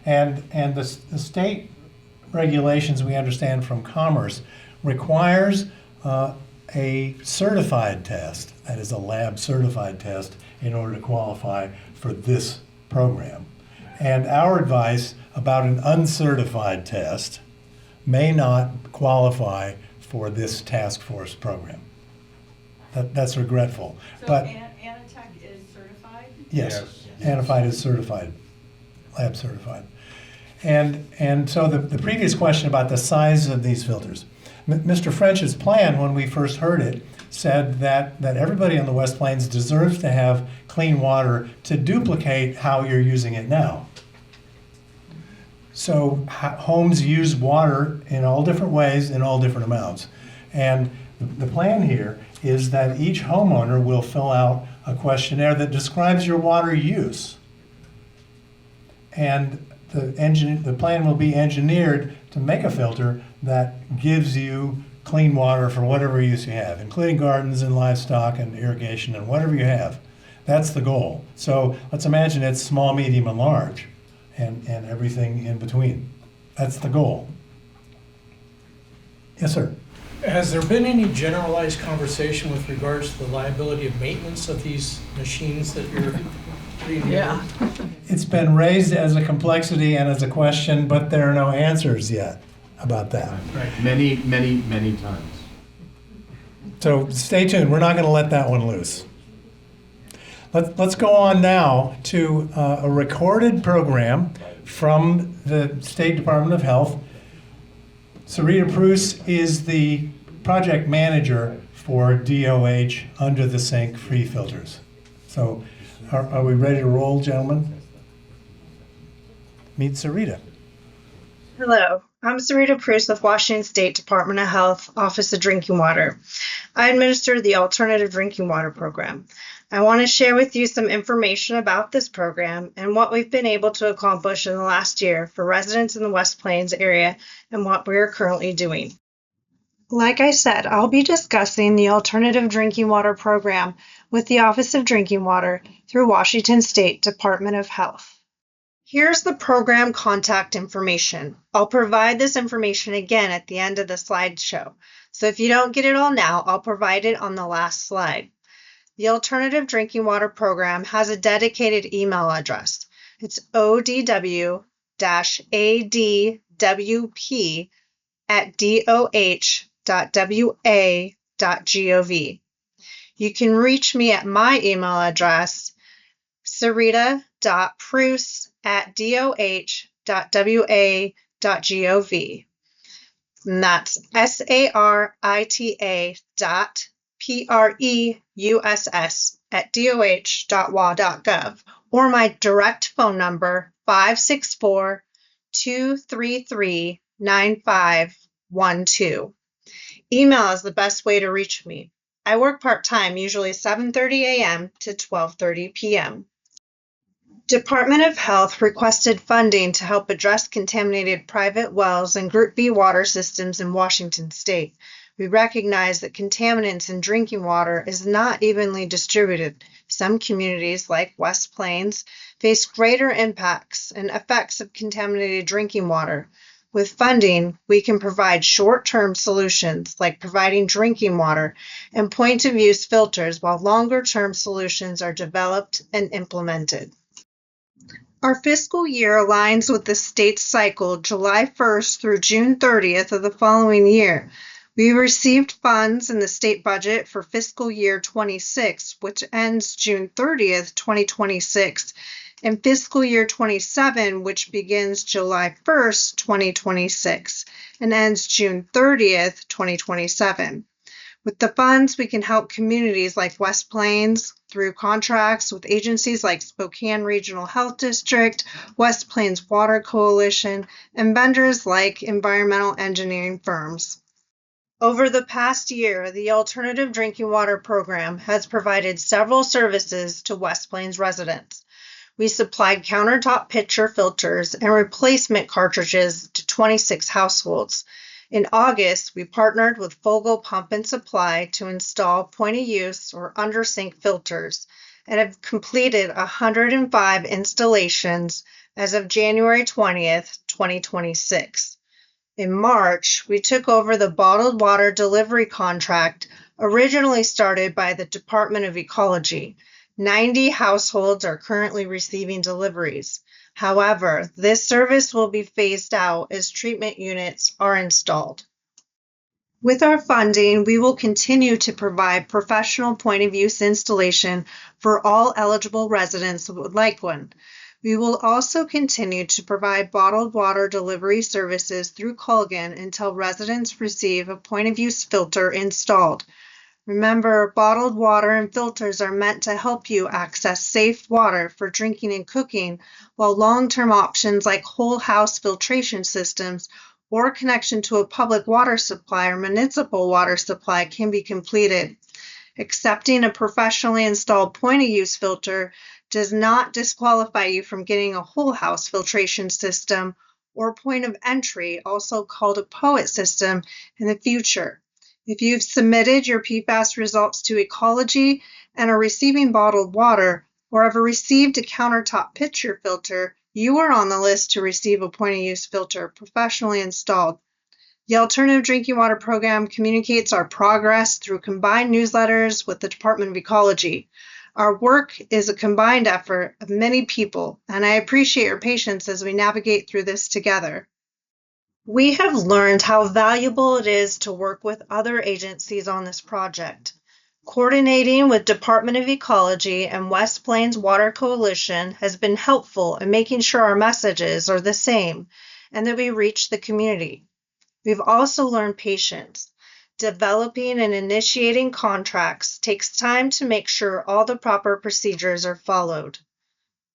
And the state regulations, we understand from Commerce, requires a certified test, that is a lab certified test, in order to qualify for this program. And our advice about an uncertified test may not qualify for this task force program. That's regretful. So but Anatech is certified? yes, Anatech is certified, lab certified. And so the previous question about the size of these filters. Mr. French's plan, when we first heard it, said that everybody on the West Plains deserves to have clean water to duplicate how you're using it now. So homes use water in all different ways, in all different amounts. And the plan here is that each homeowner will fill out a questionnaire that describes your water use. And the plan will be engineered to make a filter that gives you clean water for whatever use you have, including gardens and livestock and irrigation and whatever you have. That's the goal. So let's imagine it's small, medium, and large, and everything in between. That's the goal. Yes, sir. Has there been any generalized conversation with regards to the liability of maintenance of these machines that you're reading? Yeah. It's been raised as a complexity and as a question, but there are no answers yet about that. Right. Many times. So stay tuned. We're not going to let that one loose. Let's go on now to a recorded program from the State Department of Health. Sarita Pruce is the project manager for DOH under the sink free filters. So are we ready to roll, gentlemen? Meet Sarita. Hello, I'm Sarita Prus with Washington State Department of Health, Office of Drinking Water. I administer the Alternative Drinking Water Program. I want to share with you some information about this program and what we've been able to accomplish in the last year for residents in the West Plains area and what we're currently doing. Like I said, I'll be discussing the Alternative Drinking Water Program with the Office of Drinking Water through Washington State Department of Health. Here's the program contact information. I'll provide this information again at the end of the slideshow. So if you don't get it all now, I'll provide it on the last slide. The Alternative Drinking Water Program has a dedicated email address. It's odw-adwp@doh.wa.gov. You can reach me at my email address, sarita.prus@doh.wa.gov. And that's sarita.preuss@doh.wa.gov, or my direct phone number, 564-233-9512. Email is the best way to reach me. I work part-time, usually 7:30 a.m. to 12:30 p.m. Department of Health requested funding to help address contaminated private wells and Group B water systems in Washington State. We recognize that contaminants in drinking water is not evenly distributed. Some communities, like West Plains, face greater impacts and effects of contaminated drinking water. With funding, we can provide short-term solutions like providing drinking water and point-of-use filters, while longer-term solutions are developed and implemented. Our fiscal year aligns with the state's cycle July 1st through June 30th of the following year. We received funds in the state budget for fiscal year 26, which ends June 30th, 2026, and fiscal year 27, which begins July 1st, 2026, and ends June 30th, 2027. With the funds, we can help communities like West Plains through contracts with agencies like Spokane Regional Health District, West Plains Water Coalition, and vendors like environmental engineering firms. Over the past year, the Alternative Drinking Water Program has provided several services to West Plains residents. We supplied countertop pitcher filters and replacement cartridges to 26 households. In August, we partnered with Fogel Pump and Supply to install point-of-use or under-sink filters and have completed 105 installations as of January 20th, 2026. In March, we took over the bottled water delivery contract originally started by the Department of Ecology. 90 households are currently receiving deliveries. However, this service will be phased out as treatment units are installed. With our funding, we will continue to provide professional point-of-use installation for all eligible residents who would like one. We will also continue to provide bottled water delivery services through Colgan until residents receive a point-of-use filter installed. Remember, bottled water and filters are meant to help you access safe water for drinking and cooking, while long-term options like whole house filtration systems or connection to a public water supply or municipal water supply can be completed. Accepting a professionally installed point-of-use filter does not disqualify you from getting a whole house filtration system or point of entry, also called a POET system, in the future. If you've submitted your PFAS results to Ecology and are receiving bottled water, or have received a countertop pitcher filter, you are on the list to receive a point-of-use filter professionally installed. The Alternative Drinking Water Program communicates our progress through combined newsletters with the Department of Ecology. Our work is a combined effort of many people, and I appreciate your patience as we navigate through this together. We have learned how valuable it is to work with other agencies on this project. Coordinating with Department of Ecology and West Plains Water Coalition has been helpful in making sure our messages are the same and that we reach the community. We've also learned patience. Developing and initiating contracts takes time to make sure all the proper procedures are followed.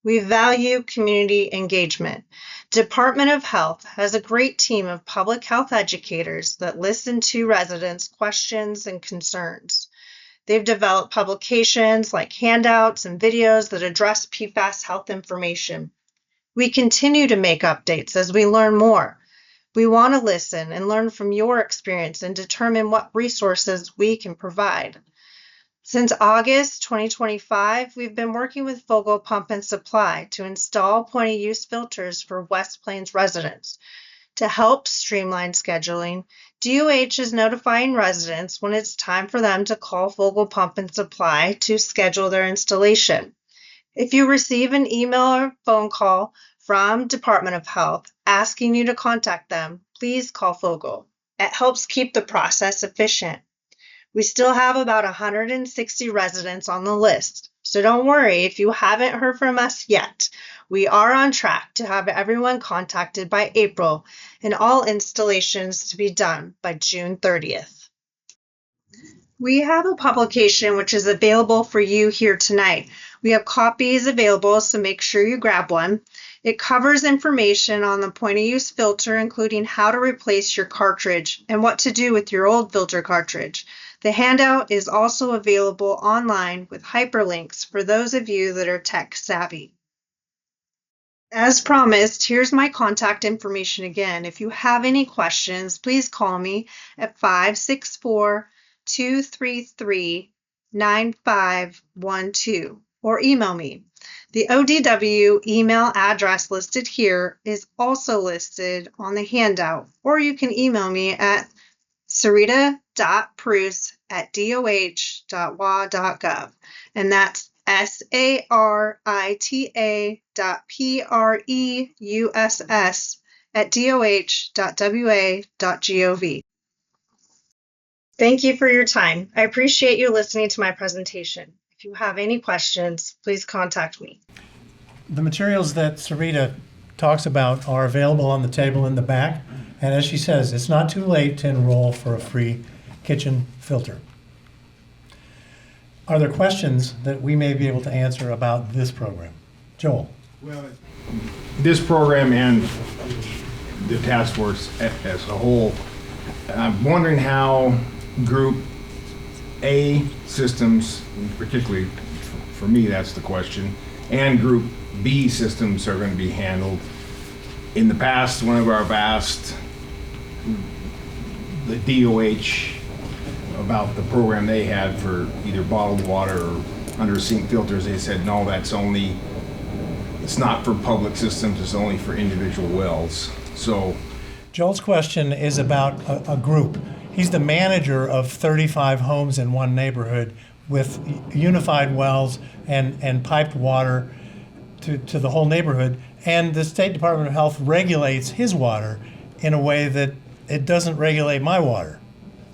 We value community engagement. Department of Health has a great team of public health educators that listen to residents' questions and concerns. They've developed publications like handouts and videos that address PFAS health information. We continue to make updates as we learn more. We want to listen and learn from your experience and determine what resources we can provide. Since August 2025, we've been working with Vogel Pump and Supply to install point-of-use filters for West Plains residents. To help streamline scheduling, DOH is notifying residents when it's time for them to call Vogel Pump and Supply to schedule their installation. If you receive an email or phone call from Department of Health asking you to contact them, please call Vogel. It helps keep the process efficient. We still have about 160 residents on the list, so don't worry if you haven't heard from us yet. We are on track to have everyone contacted by April and all installations to be done by June 30th. We have a publication which is available for you here tonight. We have copies available, so make sure you grab one. It covers information on the point-of-use filter, including how to replace your cartridge and what to do with your old filter cartridge. The handout is also available online with hyperlinks for those of you that are tech savvy. As promised, here's my contact information again. If you have any questions, please call me at 564-233-9512 or email me. The ODW email address listed here is also listed on the handout, or you can email me at sarita.preuss@doh.wa.gov, and that's sarita.preuss@doh.wa.gov. Thank you for your time. I appreciate you listening to my presentation. If you have any questions, please contact me. The materials that Sarita talks about are available on the table in the back. And as she says, it's not too late to enroll for a free kitchen filter. Are there questions that we may be able to answer about this program? Joel? Well, this program and the task force as a whole, I'm wondering how Group A systems, particularly for me, that's the question, and Group B systems are going to be handled. In the past, whenever I've asked the DOH about the program they had for either bottled water or under sink filters, they said, no, it's not for public systems, it's only for individual wells. So Joel's question is about a group. He's the manager of 35 homes in one neighborhood with unified wells and piped water to the whole neighborhood. And the State Department of Health regulates his water in a way that it doesn't regulate my water.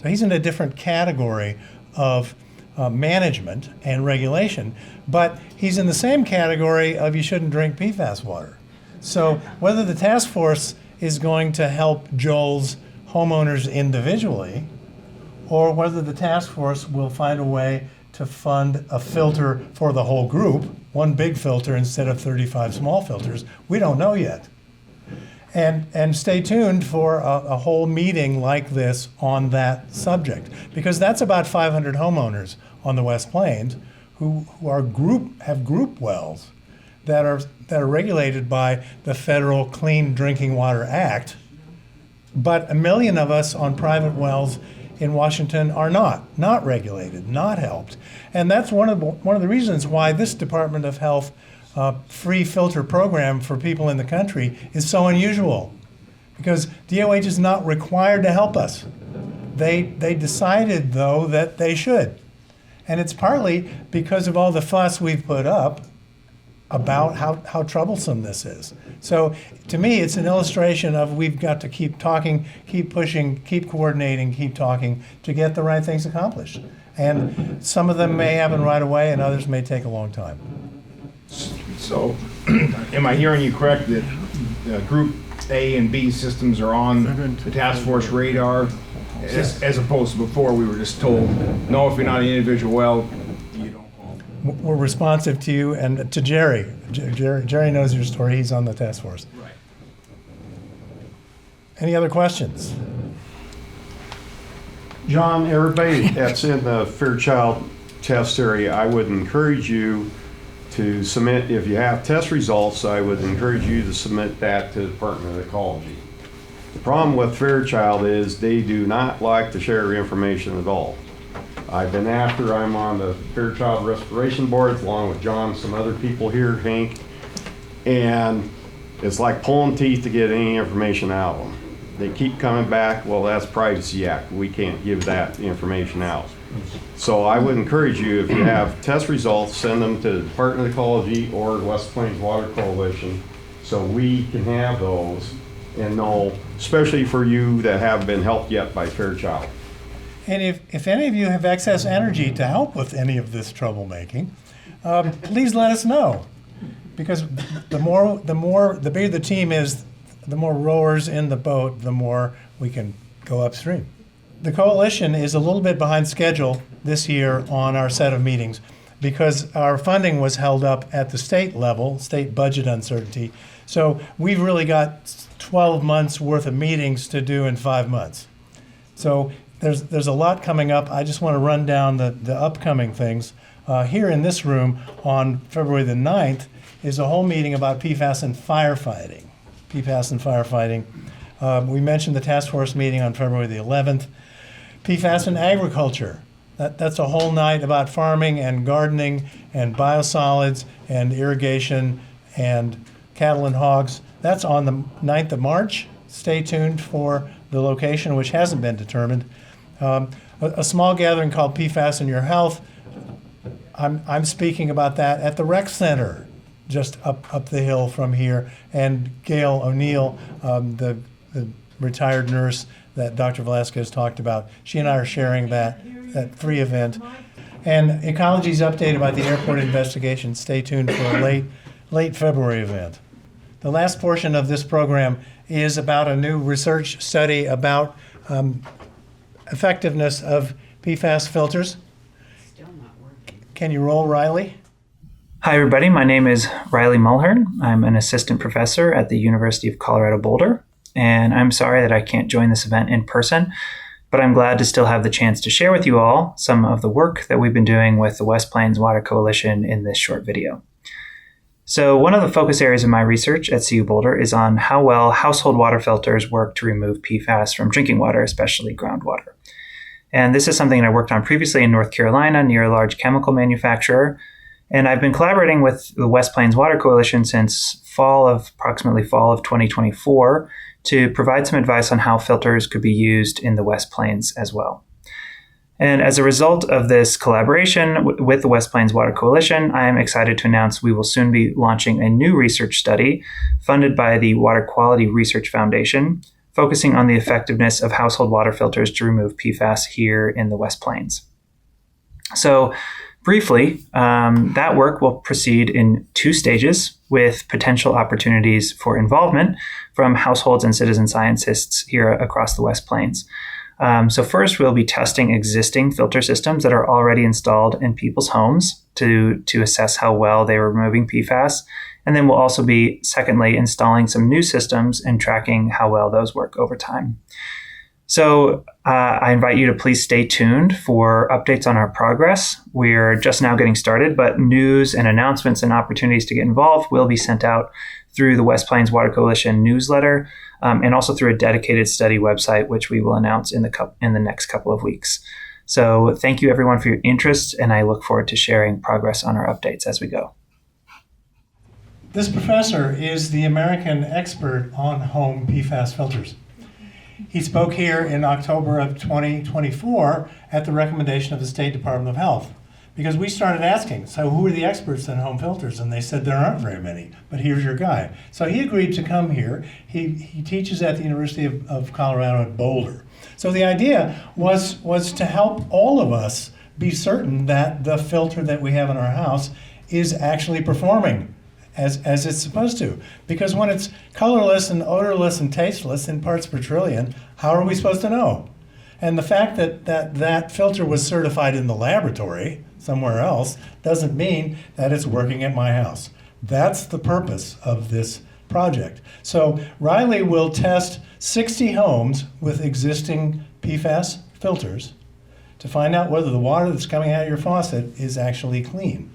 So he's in a different category of management and regulation, but he's in the same category of you shouldn't drink PFAS water. So whether the task force is going to help Joel's homeowners individually, or whether the task force will find a way to fund a filter for the whole group, one big filter instead of 35 small filters, we don't know yet. And stay tuned for a whole meeting like this on that subject, because that's about 500 homeowners on the West Plains who have group wells that are regulated by the Federal Clean Drinking Water Act, but 1 million of us on private wells in Washington are not regulated, not helped. And that's one of the reasons why this Department of Health free filter program for people in the country is so unusual, because DOH is not required to help us. They decided, though, that they should. And it's partly because of all the fuss we've put up about how troublesome this is. So to me, it's an illustration of we've got to keep talking, keep pushing, keep coordinating, keep talking to get the right things accomplished. And some of them may happen right away and others may take a long time. So, am I hearing you correct that Group A and B systems are on the task force radar? as opposed to before, we were just told, no, if you're not an individual well, you don't. We're responsive to you and to Jerry. Jerry knows your story. He's on the task force. Right. Any other questions? John, everybody that's in the Fairchild test area, I would encourage you to submit, if you have test results, I would encourage you to submit that to the Department of Ecology. The problem with Fairchild is they do not like to share information at all. I've been after, I'm on the Fairchild Restoration Board along with John and some other people here, Hank, and it's like pulling teeth to get any information out of them. They keep coming back, well, that's Privacy Act. We can't give that information out. So I would encourage you, if you have test results, send them to the Department of Ecology or West Plains Water Coalition so we can have those and know, especially for you that haven't been helped yet by Fairchild. And if any of you have excess energy to help with any of this troublemaking, please let us know. Because the bigger the team is, the more rowers in the boat, the more we can go upstream. The coalition is a little bit behind schedule this year on our set of meetings because our funding was held up at the state level, state budget uncertainty. So we've really got 12 months worth of meetings to do in 5 months. So there's a lot coming up. I just want to run down the upcoming things. Here in this room on February the 9th is a whole meeting about PFAS and firefighting. PFAS and firefighting. We mentioned the task force meeting on February the 11th. PFAS and agriculture. That's a whole night about farming and gardening and biosolids and irrigation and cattle and hogs. That's on the 9th of March. Stay tuned for the location, which hasn't been determined. A small gathering called PFAS in Your Health. I'm speaking about that at the rec center, just up the hill from here. And Gail O'Neill, the retired nurse that Dr. Velasquez talked about, she and I are sharing that free event. And Ecology's update about the airport investigation. Stay tuned for a late February event. The last portion of this program is about a new research study about effectiveness of PFAS filters. Still not working. Can you roll, Riley? Hi, everybody. My name is Riley Mulhern. I'm an assistant professor at the University of Colorado Boulder, and I'm sorry that I can't join this event in person, but I'm glad to still have the chance to share with you all some of the work that we've been doing with the West Plains Water Coalition in this short video. So one of the focus areas of my research at CU Boulder is on how well household water filters work to remove PFAS from drinking water, especially groundwater. And this is something I worked on previously in North Carolina near a large chemical manufacturer. And I've been collaborating with the West Plains Water Coalition since approximately fall of 2024 to provide some advice on how filters could be used in the West Plains as well. And as a result of this collaboration with the West Plains Water Coalition, I am excited to announce we will soon be launching a new research study funded by the Water Quality Research Foundation, focusing on the effectiveness of household water filters to remove PFAS here in the West Plains. So briefly, that work will proceed in 2 stages with potential opportunities for involvement from households and citizen scientists here across the West Plains. So first, we'll be testing existing filter systems that are already installed in people's homes to assess how well they are removing PFAS. And then we'll also be, secondly, installing some new systems and tracking how well those work over time. So I invite you to please stay tuned for updates on our progress. We're just now getting started, but news and announcements and opportunities to get involved will be sent out through the West Plains Water Coalition newsletter and also through a dedicated study website, which we will announce in the next couple of weeks. So thank you everyone for your interest, and I look forward to sharing progress on our updates as we go. This professor is the American expert on home PFAS filters. He spoke here in October of 2024 at the recommendation of the State Department of Health, because we started asking, so who are the experts in home filters? And they said there aren't very many, but here's your guy. So he agreed to come here. He teaches at the University of Colorado at Boulder. So the idea was to help all of us be certain that the filter that we have in our house is actually performing as it's supposed to. Because when it's colorless and odorless and tasteless in parts per trillion, how are we supposed to know? And the fact that filter was certified in the laboratory somewhere else doesn't mean that it's working at my house. That's the purpose of this project. So Riley will test 60 homes with existing PFAS filters to find out whether the water that's coming out of your faucet is actually clean.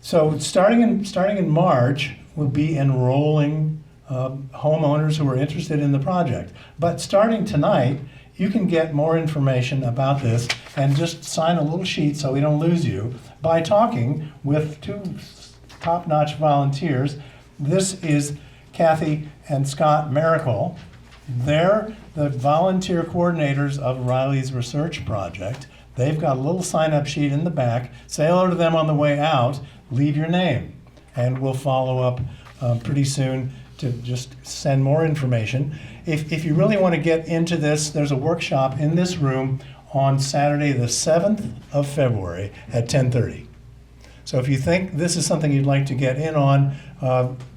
So starting in March, we'll be enrolling homeowners who are interested in the project. But starting tonight, you can get more information about this and just sign a little sheet so we don't lose you by talking with two top-notch volunteers. This is Kathy and Scott Miracle. They're the volunteer coordinators of Riley's research project. They've got a little sign-up sheet in the back. Say hello to them on the way out. Leave your name, and we'll follow up pretty soon to just send more information. If you really want to get into this, there's a workshop in this room on Saturday the 7th of February at 10:30. So if you think this is something you'd like to get in on,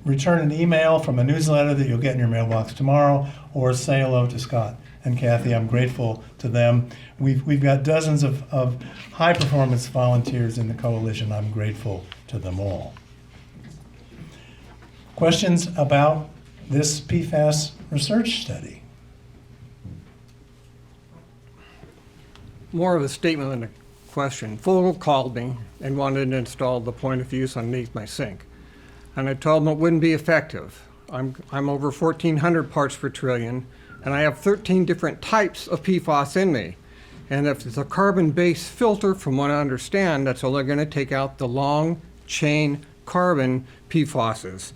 return an email from a newsletter that you'll get in your mailbox tomorrow, or say hello to Scott and Kathy. I'm grateful to them. We've got dozens of high-performance volunteers in the coalition. I'm grateful to them all. Questions about this PFAS research study? More of a statement than a question. Vogel called me and wanted to install the point of use underneath my sink. And I told him it wouldn't be effective. I'm over 1,400 parts per trillion, and I have 13 different types of PFAS in me. And if it's a carbon-based filter, from what I understand, that's only going to take out the long-chain carbon PFASs,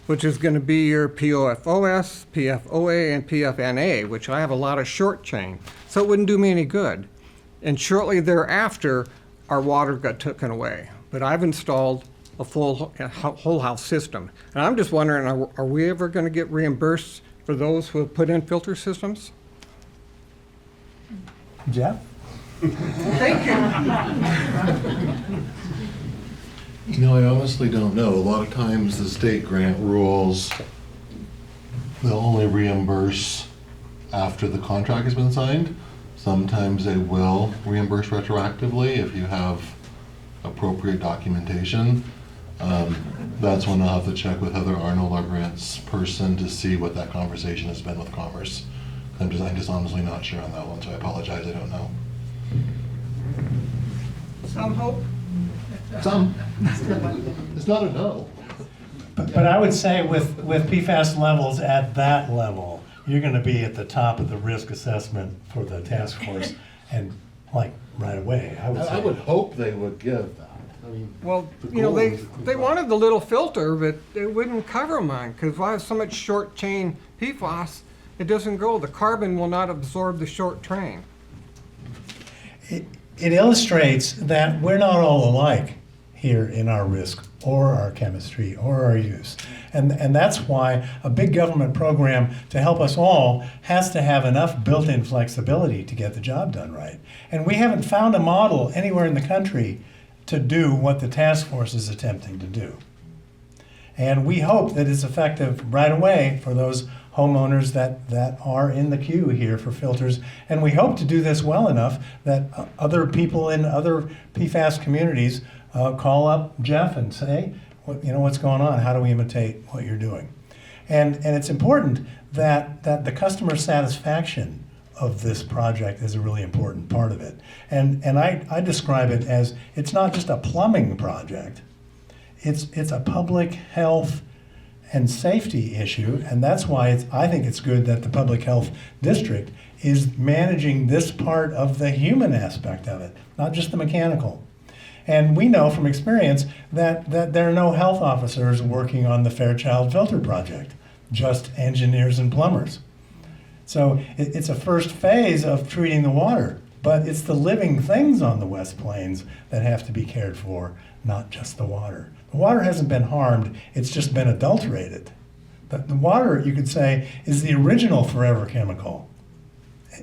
which is going to be your PFOS, PFOA, and PFNA, which I have a lot of short chain. So it wouldn't do me any good. And shortly thereafter, our water got taken away. But I've installed a full whole house system. And I'm just wondering, are we ever going to get reimbursed for those who have put in filter systems? Jeff? Thank you. You know, I honestly don't know. A lot of times the state grant rules, they'll only reimburse after the contract has been signed. Sometimes they will reimburse retroactively if you have appropriate documentation. That's when I'll have to check with Heather Arnold, our grants person, to see what that conversation has been with Commerce. I'm just honestly not sure on that one, so I apologize, I don't know. Some hope. Some. It's not a no. But I would say with PFAS levels at that level, you're going to be at the top of the risk assessment for the task force, and like right away, I would say. I would hope they would give that. I mean, Well, you know, they wanted the little filter, but it wouldn't cover mine, because I have so much short chain PFAS, it doesn't go. The carbon will not absorb the short chain. It illustrates that we're not all alike here in our risk or our chemistry or our use. And that's why a big government program to help us all has to have enough built-in flexibility to get the job done right. And we haven't found a model anywhere in the country to do what the task force is attempting to do. And we hope that it's effective right away for those homeowners that are in the queue here for filters. And we hope to do this well enough that other people in other PFAS communities call up Jeff and say, what's going on? How do we imitate what you're doing? And it's important that the customer satisfaction of this project is a really important part of it. And I describe it as, it's not just a plumbing project. It's a public health and safety issue, and that's why I think it's good that the public health district is managing this part of the human aspect of it, not just the mechanical. And we know from experience that there are no health officers working on the Fairchild Filter Project, just engineers and plumbers. So it's a first phase of treating the water, but it's the living things on the West Plains that have to be cared for, not just the water. The water hasn't been harmed, it's just been adulterated. The water, you could say, is the original forever chemical.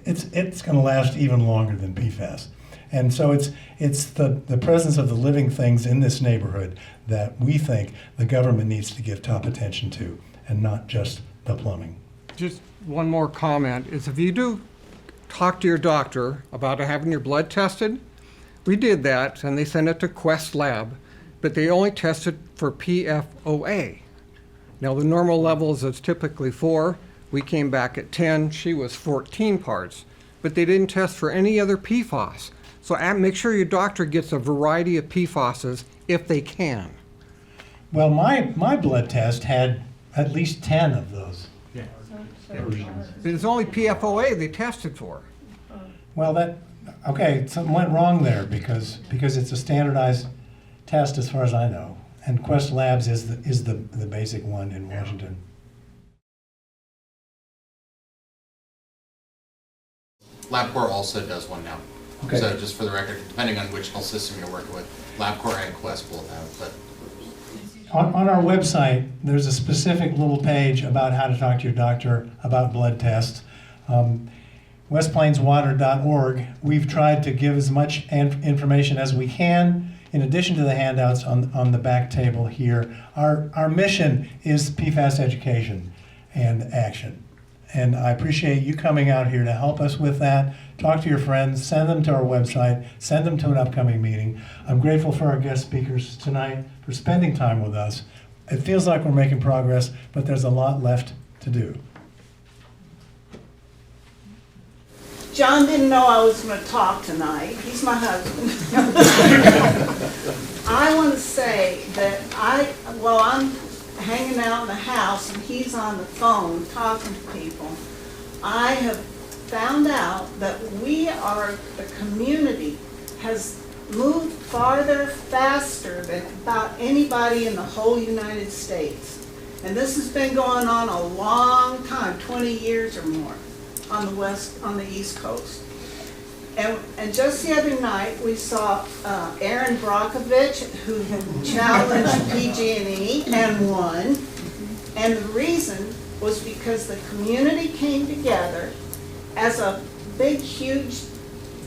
It's going to last even longer than PFAS. And so it's the presence of the living things in this neighborhood that we think the government needs to give top attention to, and not just the plumbing. Just one more comment is, if you do talk to your doctor about having your blood tested. We did that, and they sent it to Quest Lab, but they only tested for PFOA. Now, the normal levels is typically 4. We came back at 10. She was 14 parts, but they didn't test for any other PFAS. So make sure your doctor gets a variety of PFASs if they can. Well, my blood test had at least 10 of those. It's only PFOA they tested for. Well, okay, something went wrong there because it's a standardized test as far as I know. And Quest Labs is the basic one in Washington. LabCorp also does one now. Okay. So just for the record, depending on which health system you're working with, LabCorp and Quest both have. But On our website, there's a specific little page about how to talk to your doctor about blood tests. westplainswater.org, we've tried to give as much information as we can, in addition to the handouts on the back table here. Our mission is PFAS education and action. And I appreciate you coming out here to help us with that. Talk to your friends, send them to our website, send them to an upcoming meeting. I'm grateful for our guest speakers tonight for spending time with us. It feels like we're making progress, but there's a lot left to do. John didn't know I was going to talk tonight. He's my husband. I want to say that I'm hanging out in the house and he's on the phone talking to people, I have found out that the community has moved farther, faster than about anybody in the whole United States. And this has been going on a long time, 20 years or more, on the East Coast. And just the other night, we saw Aaron Brockovich, who challenged PG&E and won. And the reason was because the community came together as a big, huge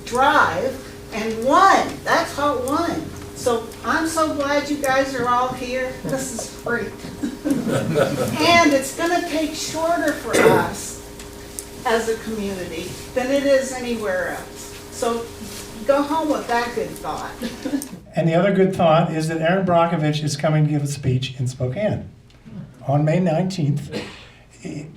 drive and won. That's how it won. So I'm so glad you guys are all here. This is great. And it's going to take shorter for us as a community than it is anywhere else. So go home with that good thought. And the other good thought is that Aaron Brockovich is coming to give a speech in Spokane on May 19th,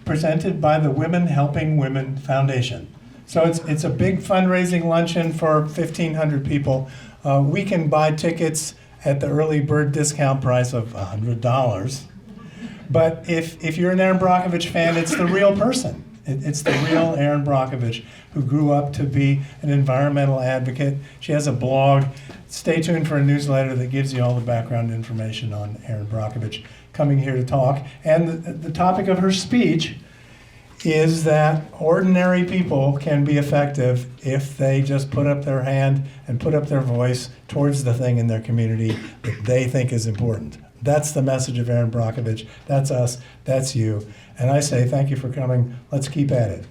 presented by the Women Helping Women Foundation. So it's a big fundraising luncheon for 1,500 people. We can buy tickets at the early bird discount price of $100. But if you're an Aaron Brockovich fan, it's the real person. It's the real Erin Brockovich, who grew up to be an environmental advocate. She has a blog. Stay tuned for a newsletter that gives you all the background information on Erin Brockovich coming here to talk. And the topic of her speech is that ordinary people can be effective if they just put up their hand and put up their voice towards the thing in their community that they think is important. That's the message of Erin Brockovich. That's us. That's you. And I say thank you for coming. Let's keep at it.